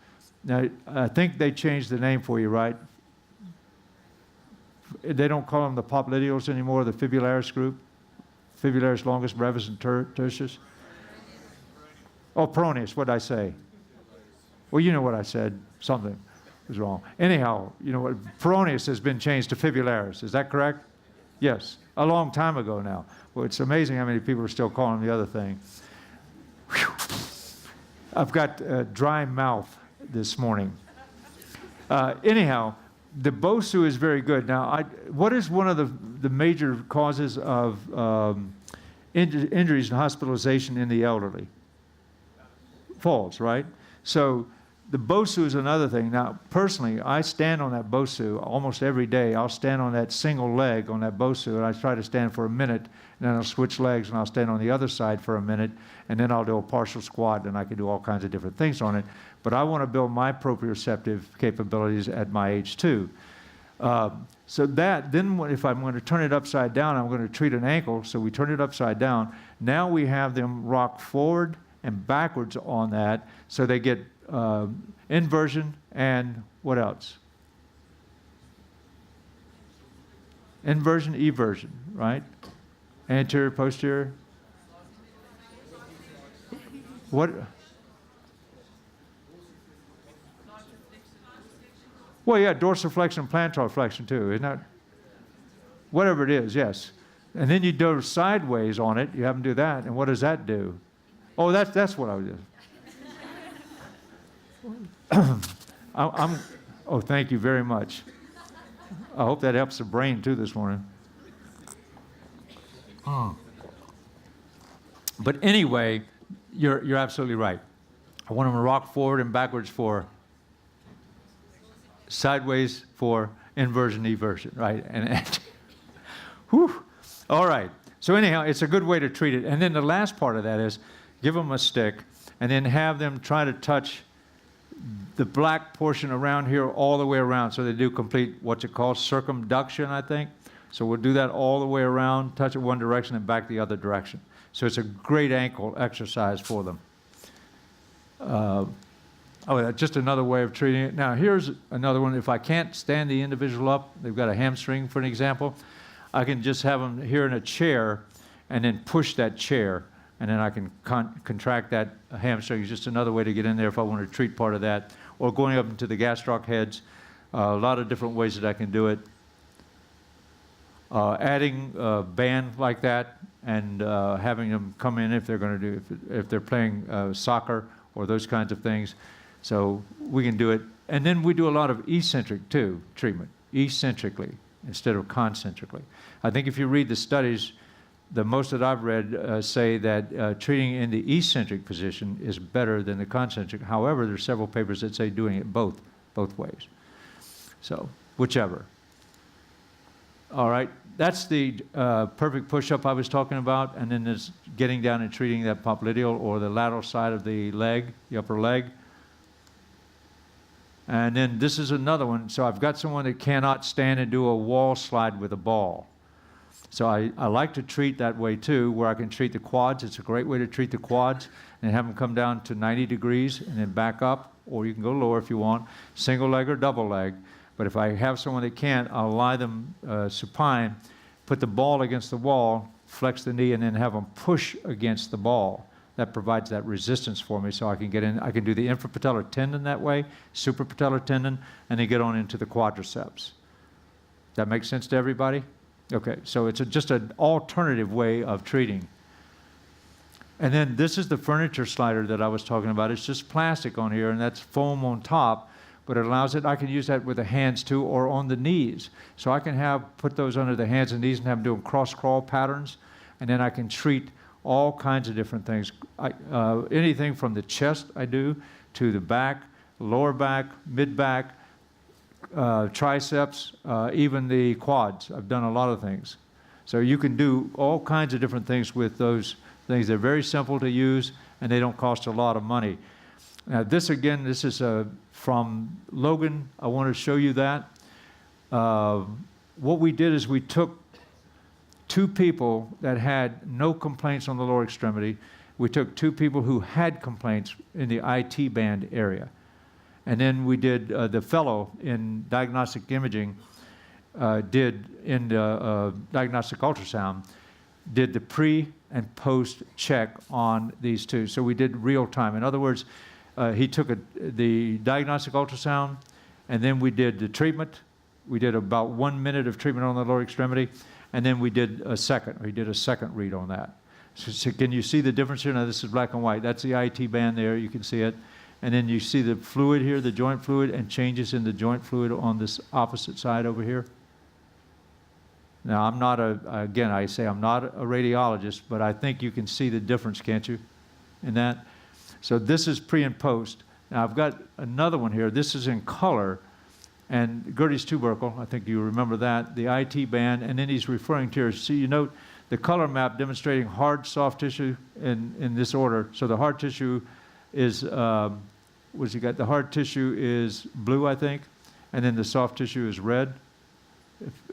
Now, I think they changed the name for you, right? They don't call them the popliteals anymore, the fibularis group. Fibularis longus, brevis, and tertius. Oh, peroneus, what did I say? Well, you know what I said. Something was wrong. Anyhow, you know what? Peroneus has been changed to fibularis. Is that correct? Yes, a long time ago now. Well, it's amazing how many people are still calling the other thing. Whew. I've got a dry mouth this morning. Anyhow, the BOSU is very good. Now, what is one of the major causes of injuries and hospitalization in the elderly? Falls, right? So the BOSU is another thing. Now, personally, I stand on that BOSU almost every day. I'll stand on that single leg on that BOSU, and I try to stand for a minute, and then I'll switch legs, and I'll stand on the other side for a minute, and then I'll do a partial squat, and I can do all kinds of different things on it. But I want to build my proprioceptive capabilities at my age, too. So then if I'm going to turn it upside down, I'm going to treat an ankle, so we turn it upside down. Now we have them rock forward and backwards on that, so they get inversion and what else? Inversion, eversion, right? Anterior, posterior. What? Well, yeah, dorsiflexion, plantar flexion too, isn't that? Whatever it is, yes. And then you go sideways on it. You have them do that, and what does that do? Oh, that's what I was doing. Oh, thank you very much. I hope that helps the brain too this morning. But anyway, you're absolutely right. I want them to rock forward and backwards for sideways for inversion, eversion, right? And whew. All right. So anyhow, it's a good way to treat it. And then the last part of that is give them a stick and then have them try to touch the black portion around here all the way around. So they do complete what's it called, circumduction, I think. So we'll do that all the way around, touch it one direction and back the other direction. So it's a great ankle exercise for them. Just another way of treating it. Now here's another one. If I can't stand the individual up, they've got a hamstring for an example, I can just have them here in a chair and then push that chair, and then I can contract that hamstring. It's just another way to get in there if I want to treat part of that. Or going up into the gastroc heads, a lot of different ways that I can do it. Adding a band like that and having them come in if they're going to do, if they're playing soccer or those kinds of things. So we can do it. And then we do a lot of eccentric too, treatment, eccentrically instead of concentrically. I think if you read the studies, the most that I've read say that treating in the eccentric position is better than the concentric. However, there's several papers that say doing it both ways. So whichever. All right, that's the perfect push-up I was talking about, and then there's getting down and treating that popliteal or the lateral side of the leg, the upper leg. And then this is another one. So I've got someone that cannot stand and do a wall slide with a ball. So I like to treat that way too, where I can treat the quads. It's a great way to treat the quads and have them come down to 90 degrees and then back up, or you can go lower if you want, single leg or double leg. But if I have someone that can't, I'll lie them supine, put the ball against the wall, flex the knee, and then have them push against the ball. That provides that resistance for me so I can get in. I can do the infrapatellar tendon that way, suprapatellar tendon, and then get on into the quadriceps. That makes sense to everybody? Okay, so it's just an alternative way of treating. And then this is the furniture slider that I was talking about. It's just plastic on here, and that's foam on top, but it allows it, I can use that with the hands too, or on the knees. So I can put those under the hands and knees and have them doing cross-crawl patterns, and then I can treat all kinds of different things. Anything from the chest I do, to the back, lower back, mid-back, triceps, even the quads. I've done a lot of things. So you can do all kinds of different things with those things. They're very simple to use, and they don't cost a lot of money. Now this again, this is from Logan. I want to show you that. What we did is we took 2 people that had no complaints on the lower extremity. We took 2 people who had complaints in the IT band area. And then we did, the fellow in diagnostic imaging did in the diagnostic ultrasound, did the pre and post check on these 2. So we did real time. In other words, he took the diagnostic ultrasound, and then we did the treatment. We did about 1 minute of treatment on the lower extremity, and then we did a second read on that. So can you see the difference here? Now this is black and white. That's the IT band there. You can see it. And then you see the fluid here, the joint fluid, and changes in the joint fluid on this opposite side over here. Now, I'm not again, I say I'm not a radiologist, but I think you can see the difference, can't you, in that? So this is pre and post. Now, I've got another one here. This is in color, and Gertie's tubercle, I think you remember that, the IT band, and then he's referring to here. See, you note the color map demonstrating hard, soft tissue in this order. So the hard tissue is, what's he got? The hard tissue is blue, I think, and then the soft tissue is red.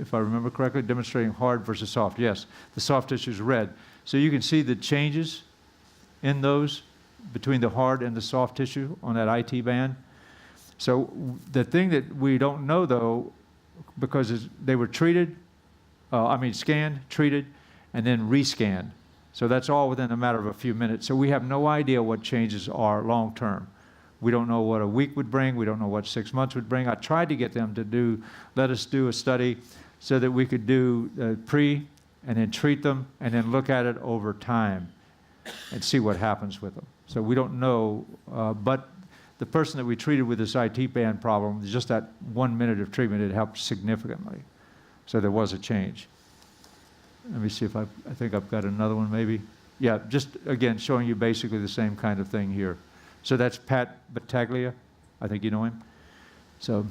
If I remember correctly, demonstrating hard versus soft. Yes, the soft tissue is red. So you can see the changes in those between the hard and the soft tissue on that IT band. So the thing that we don't know, though, because they were treated, scanned, treated, and then rescanned. So that's all within a matter of a few minutes. So we have no idea what changes are long term. We don't know what a week would bring. We don't know what 6 months would bring. I tried to get them to let us do a study so that we could do pre and then treat them and then look at it over time and see what happens with them. So we don't know, but the person that we treated with this IT band problem, just that 1 minute of treatment, it helped significantly. So there was a change. Let me see if I think I've got another one maybe. Yeah, just again, showing you basically the same kind of thing here. So that's Pat Battaglia. I think you know him. So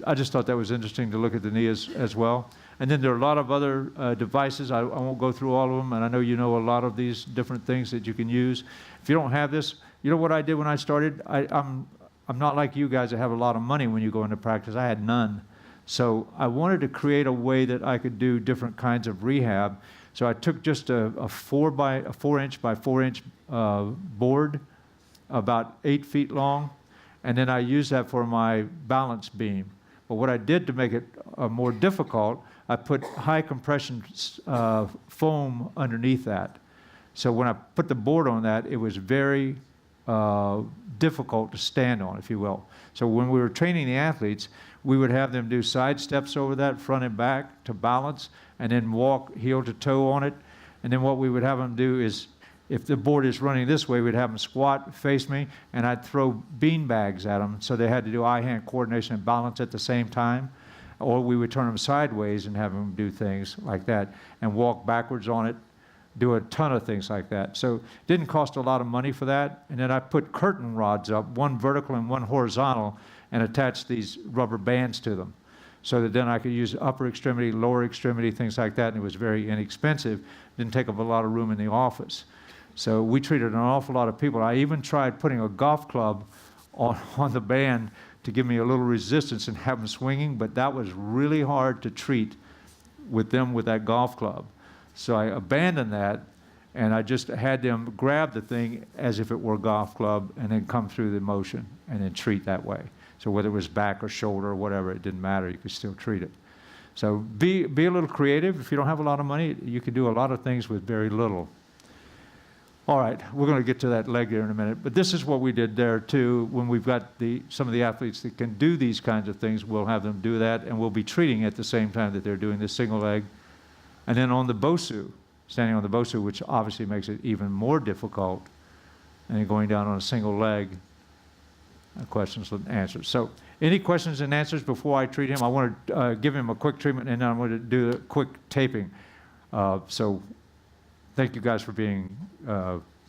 I just thought that was interesting to look at the knee as well. And then there are a lot of other devices. I won't go through all of them, and I know you know a lot of these different things that you can use. If you don't have this, you know what I did when I started? I'm not like you guys that have a lot of money when you go into practice. I had none. So I wanted to create a way that I could do different kinds of rehab. So I took just a 4 inch by 4 inch board, about 8 feet long, and then I used that for my balance beam. But what I did to make it more difficult, I put high compression foam underneath that. So when I put the board on that, it was very difficult to stand on, if you will. So when we were training the athletes, we would have them do side steps over that, front and back, to balance, and then walk heel to toe on it. And then what we would have them do is, if the board is running this way, we'd have them squat, face me, and I'd throw bean bags at them, so they had to do eye-hand coordination and balance at the same time. Or we would turn them sideways and have them do things like that, and walk backwards on it, do a ton of things like that. So it didn't cost a lot of money for that. And then I put curtain rods up, one vertical and one horizontal, and attached these rubber bands to them, so that then I could use upper extremity, lower extremity, things like that, and it was very inexpensive. Didn't take up a lot of room in the office. So we treated an awful lot of people. I even tried putting a golf club on the band to give me a little resistance and have them swinging, but that was really hard to treat with them with that golf club. So I abandoned that, and I just had them grab the thing as if it were a golf club and then come through the motion and then treat that way. So whether it was back or shoulder or whatever, it didn't matter. You could still treat it. So be a little creative. If you don't have a lot of money, you can do a lot of things with very little. All right, we're going to get to that leg there in a minute. But this is what we did there, too. When we've got some of the athletes that can do these kinds of things, we'll have them do that, and we'll be treating at the same time that they're doing the single leg. And then on the BOSU, standing on the Bosu, which obviously makes it even more difficult. And then going down on a single leg, questions and answers. So any questions and answers before I treat him? I want to give him a quick treatment, and then I'm going to do a quick taping. So thank you guys for being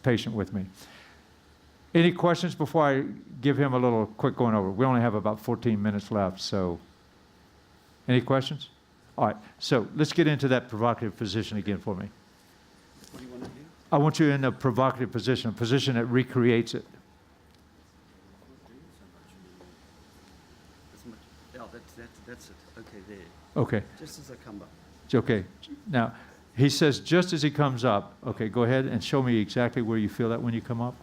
patient with me. Any questions before I give him a little quick going over? We only have about 14 minutes left, so any questions? All right, so let's get into that provocative position again for me. What do you want to do? I want you in a provocative position, a position that recreates it. As much, yeah, that's it. Okay, there. Okay, Just as I come up. it's okay. Now, he says just as he comes up, okay, go ahead and show me exactly where you feel that when you come up.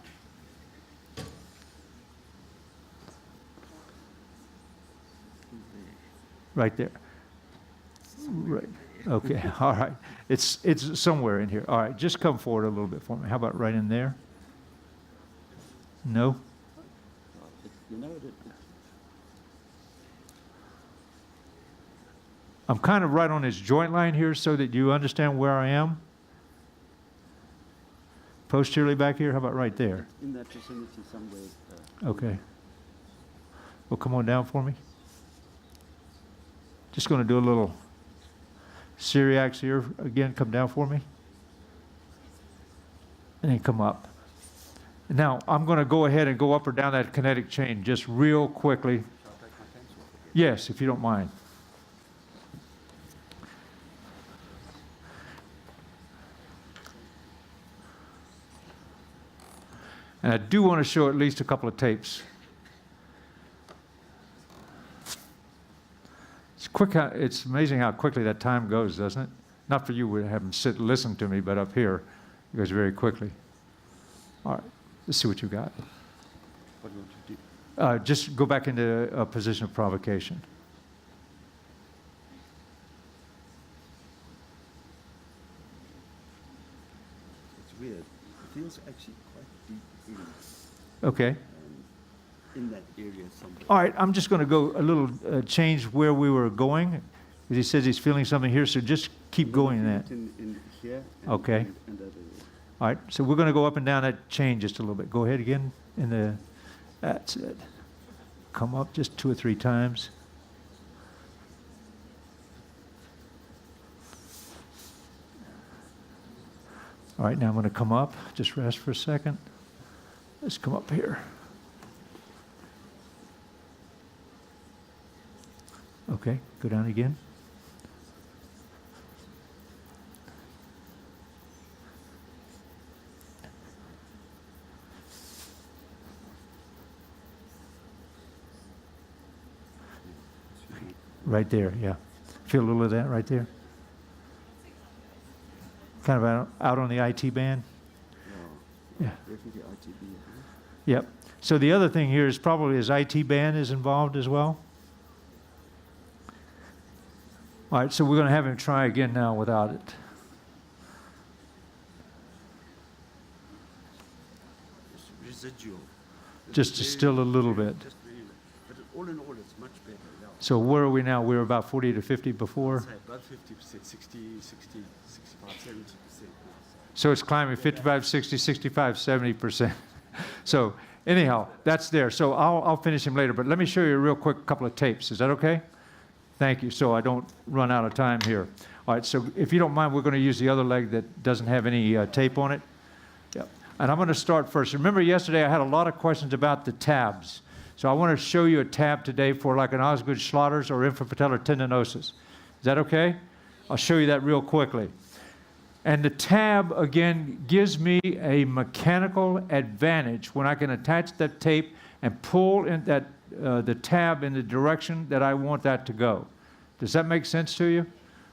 Right there. Right. Okay. All right. It's somewhere in here. All right. Just come forward a little bit for me. How about right in there? No? You know, I'm kind of right on his joint line here so that you understand where I am. Posteriorly back here. How about right there? in that vicinity somewhere. Okay. Well, come on down for me. Just going to do a little Syriacs here. Again, come down for me. And then come up. Now, I'm going to go ahead and go up or down that kinetic chain just real quickly. Shall I take my pants off? Yes, if you don't mind. And I do want to show at least a couple of tapes. It's quick. It's amazing how quickly that time goes, doesn't it? Not for you, we have them sit and listen to me, but up here, it goes very quickly. All right, let's see what you got. What do you want to do? Just go back into a position of provocation. It's weird. It feels actually quite deep Okay. in that area somewhere. All right, I'm just going to go a little change where we were going. He says he's feeling something here, so just keep going in that. In here. And, Okay. And that area. All right, so we're going to go up and down that chain just a little bit. Go ahead again. That's it. Come up just 2 or 3 times. All right, now I'm going to come up. Just rest for a second. Let's come up here. Okay, go down again. Right there, yeah. Feel a little of that right there? Kind of out on the IT band? Yeah. Definitely ITB. Yep. So the other thing here is probably his IT band is involved as well. All right, so we're going to have him try again now without it. It's residual. Just to still a little bit. Just really, but all in all, it's much better. Yeah. So where are we now? We were about 40 to 50 before. Say about 50%, 60, 60, 65, 70%. So it's climbing 55, 60, 65, 70%. So anyhow, that's there. So I'll finish him later, but let me show you a real quick couple of tapes. Is that okay? Thank you. So I don't run out of time here. All right, so if you don't mind, we're going to use the other leg that doesn't have any tape on it. Yep. And I'm going to start first. Remember yesterday I had a lot of questions about the tabs. So I want to show you a tab today for like an Osgood Schlatter's or infrapatellar tendinosis. Is that okay? I'll show you that real quickly. And the tab, again, gives me a mechanical advantage when I can attach that tape and pull in that, the tab in the direction that I want that to go. Does that make sense to you?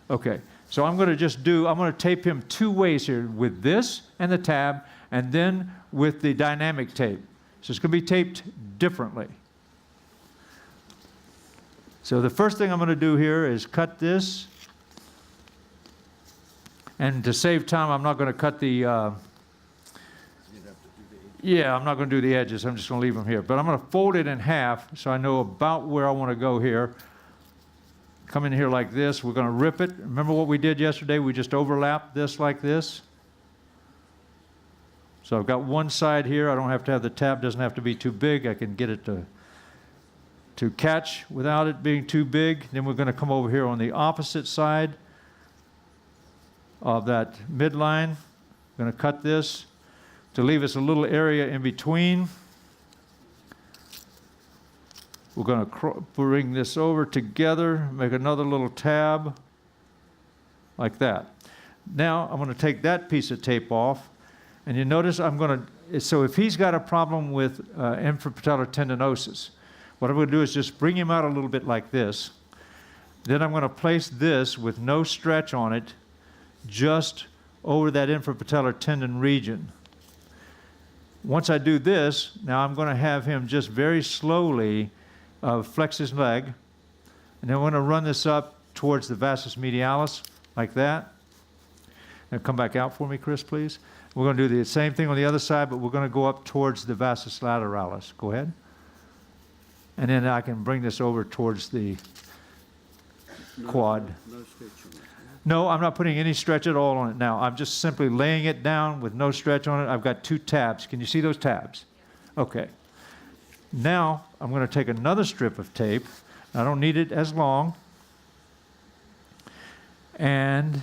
Okay. So I'm going to tape him 2 ways here, with this and the tab, and then with the dynamic tape. So it's going to be taped differently. So the first thing I'm going to do here is cut this. And to save time, I'm not going to cut the, yeah, I'm not going to do the edges. I'm just going to leave them here. But I'm going to fold it in half so I know about where I want to go here. come in here like this. We're going to rip it. Remember what we did yesterday? We just overlapped this like this. So I've got one side here. I don't have to have the tab, doesn't have to be too big. I can get it to catch without it being too big. Then we're going to come over here on the opposite side of that midline. I'm going to cut this to leave us a little area in between. We're going to bring this over together, make another little tab like that. Now I'm going to take that piece of tape off. And you notice I'm going to, so if he's got a problem with infrapatellar tendinosis, what I'm going to do is just bring him out a little bit like this. Then I'm going to place this with no stretch on it, just over that infrapatellar tendon region. Once I do this, now I'm going to have him just very slowly flex his leg. And then we're going to run this up towards the vastus medialis, like that. Now come back out for me, Chris, please. We're going to do the same thing on the other side, but we're going to go up towards the vastus lateralis. Go ahead. And then I can bring this over towards the quad. No stretch on it. No, I'm not putting any stretch at all on it now. I'm just simply laying it down with no stretch on it. I've got 2 tabs. Can you see those tabs? Okay. Now I'm going to take another strip of tape. I don't need it as long. And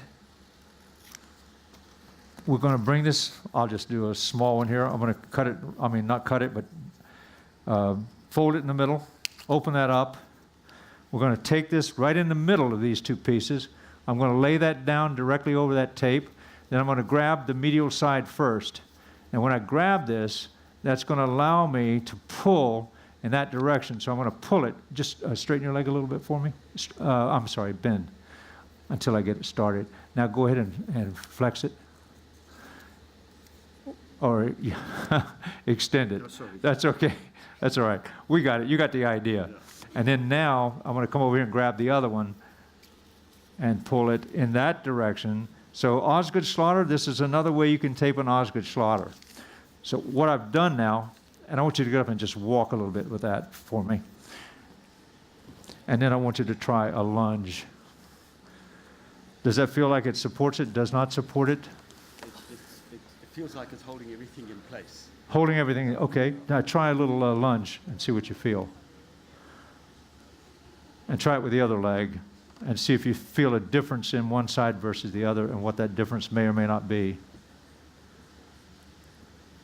we're going to bring this, I'll just do a small one here. I'm going to cut it, I mean not cut it, but fold it in the middle, open that up. We're going to take this right in the middle of these 2 pieces. I'm going to lay that down directly over that tape. Then I'm going to grab the medial side first. And when I grab this, that's going to allow me to pull in that direction. So I'm going to pull it. Just straighten your leg a little bit for me. I'm sorry, bend until I get it started. Now go ahead and flex it. Or extend it. That's okay. That's all right. We got it. You got the idea. And then now I'm going to come over here and grab the other one and pull it in that direction. So Osgood Schlatter, this is another way you can tape an Osgood Schlatter. So what I've done now, and I want you to get up and just walk a little bit with that for me. And then I want you to try a lunge. Does that feel like it supports it? Does not support it? It feels like it's holding everything in place. Holding everything, okay. Now try a little lunge and see what you feel. And try it with the other leg and see if you feel a difference in one side versus the other and what that difference may or may not be.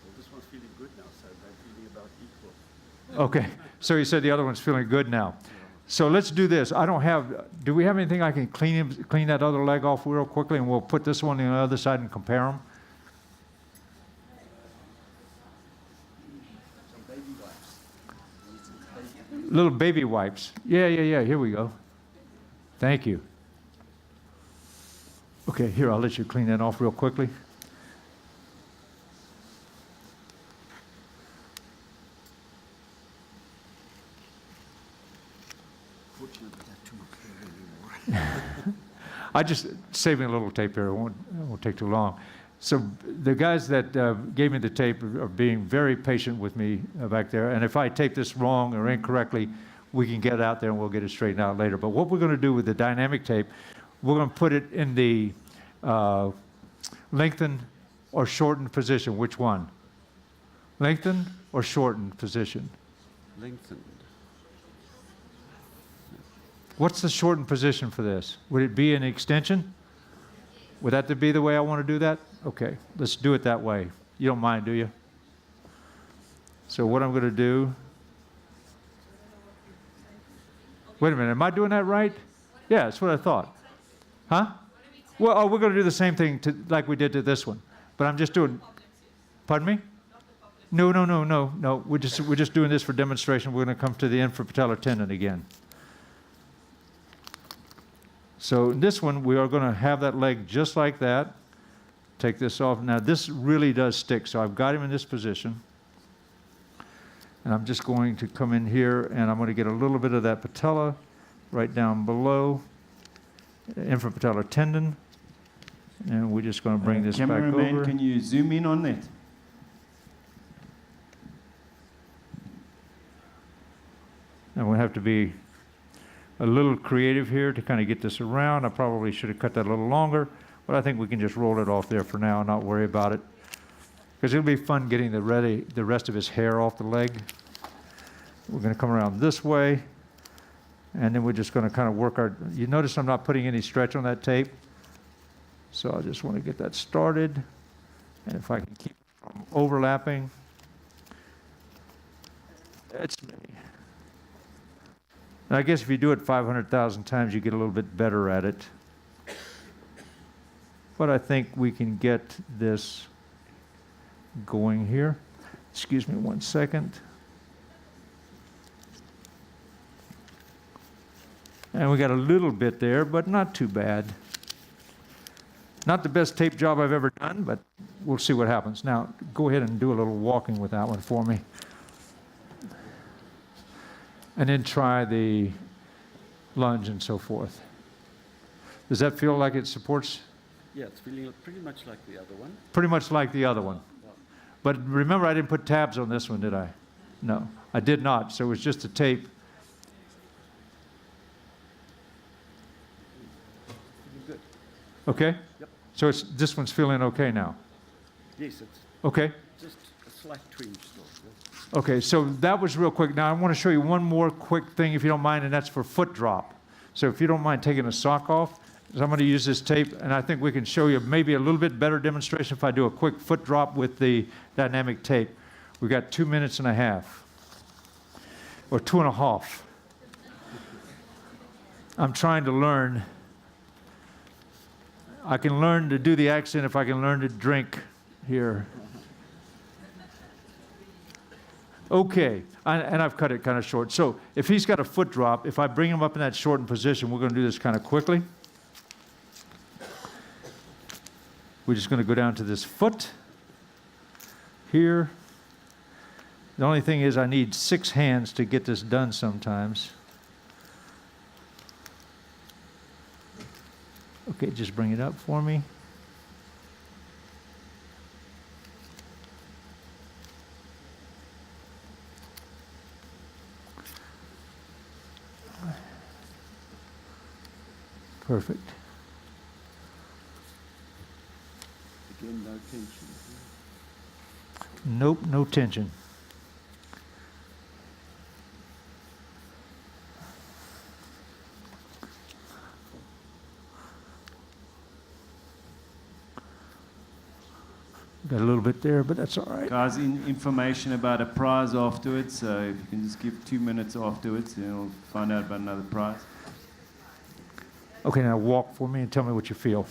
Well, this one's feeling good now, so they're feeling about equal. Okay, so you said the other one's feeling good now. So let's do this. Do we have anything I can clean that other leg off real quickly, and we'll put this one on the other side and compare them? Little baby wipes. Yeah, here we go. Thank you. Okay, here, I'll let you clean that off real quickly. Fortunately, I don't too much hair anymore. I just saving a little tape here. It won't take too long. So the guys that gave me the tape are being very patient with me back there. And if I tape this wrong or incorrectly, we can get it out there and we'll get it straightened out later. But what we're going to do with the dynamic tape, we're going to put it in the lengthened or shortened position. Which one? Lengthened or shortened position? Lengthened. What's the shortened position for this? Would it be an extension? Would that be the way I want to do that? Okay, let's do it that way. You don't mind, do you? So what I'm going to do... Wait a minute, am I doing that right? Yeah, that's what I thought. Huh? Well, we're going to do the same thing like we did to this one. But I'm just doing... Pardon me? No. We're just doing this for demonstration. We're going to come to the infrapatellar tendon again. So in this one, we are going to have that leg just like that. Take this off. Now, this really does stick, so I've got him in this position. And I'm just going to come in here, and I'm going to get a little bit of that patella right down below, infrapatellar tendon. And we're just going to bring this back over. Cameraman, can you zoom in on that? And we have to be a little creative here to kind of get this around. I probably should have cut that a little longer, but I think we can just roll it off there for now and not worry about it. Because it'll be fun getting the rest of his hair off the leg. We're going to come around this way, and then we're just going to kind of work our, you notice I'm not putting any stretch on that tape. So I just want to get that started. And if I can keep it from overlapping, that's me. And I guess if you do it 500,000 times, you get a little bit better at it. But I think we can get this going here. Excuse me 1 second. And we got a little bit there, but not too bad. Not the best tape job I've ever done, but we'll see what happens. Now, go ahead and do a little walking with that one for me. And then try the lunge and so forth. Does that feel like it supports? Yeah, it's feeling pretty much like the other one. Pretty much like the other one. But remember, I didn't put tabs on this one, did I? No, I did not. So it was just a tape. Good. Okay? Yep. So this one's feeling okay now? Yes, it's Okay. just a slight twinge still. Yes. Okay, so that was real quick. Now I want to show you one more quick thing, if you don't mind, and that's for foot drop. So if you don't mind taking a sock off, so I'm going to use this tape, and I think we can show you maybe a little bit better demonstration if I do a quick foot drop with the dynamic tape. We've got 2 minutes and a half, or 2.5. I'm trying to learn. I can learn to do the accent if I can learn to drink here. Okay, and I've cut it kind of short. So if he's got a foot drop, if I bring him up in that shortened position, we're going to do this kind of quickly. We're just going to go down to this foot here. The only thing is I need 6 hands to get this done sometimes. Okay, just bring it up for me. Perfect. Again, no tension. Nope, no tension. Got a little bit there, but that's all right. Guys, information about a prize afterwards, so if you can just give 2 minutes afterwards, then we'll find out about another prize. Okay, now walk for me and tell me what you feel.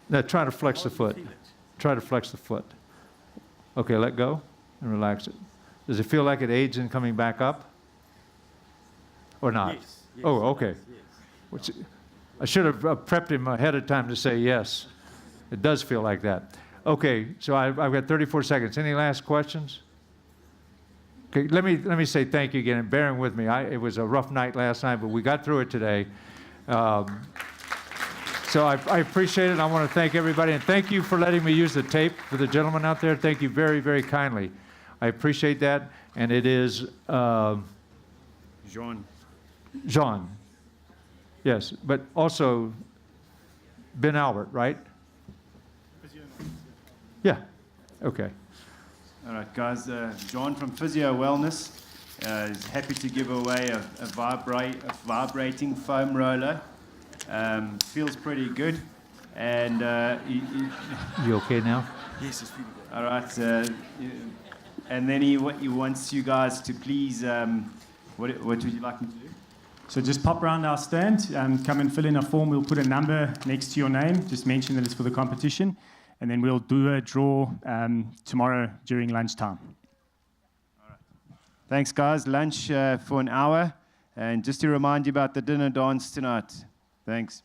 Now try to flex the foot. Try to flex the foot. Okay, let go and relax it. Does it feel like it aids in coming back up? Or not? Yes, yes, Oh, okay. yes. I should have prepped him ahead of time to say yes. It does feel like that. Okay, so I've got 34 seconds. Any last questions? Okay, let me say thank you again and bearing with me. It was a rough night last night, but we got through it today. So I appreciate it. I want to thank everybody, and thank you for letting me use the tape for the gentleman out there. Thank you very, very kindly. I appreciate that, and it is Jean. Jean. Yes, but also Ben Albert, right? Yeah. Okay. All right, guys. John from Physio Wellness is happy to give away a vibrating foam roller. Feels pretty good. And You okay now? Yes, it's feeling good. all right. And then he wants you guys to please. What would you like me to do? So just pop around our stand, come and fill in a form. We'll put a number next to your name. Just mention that it's for the competition. And then we'll do a draw tomorrow during lunchtime. Thanks, guys. Lunch for an hour. And just to remind you about the dinner dance tonight. Thanks.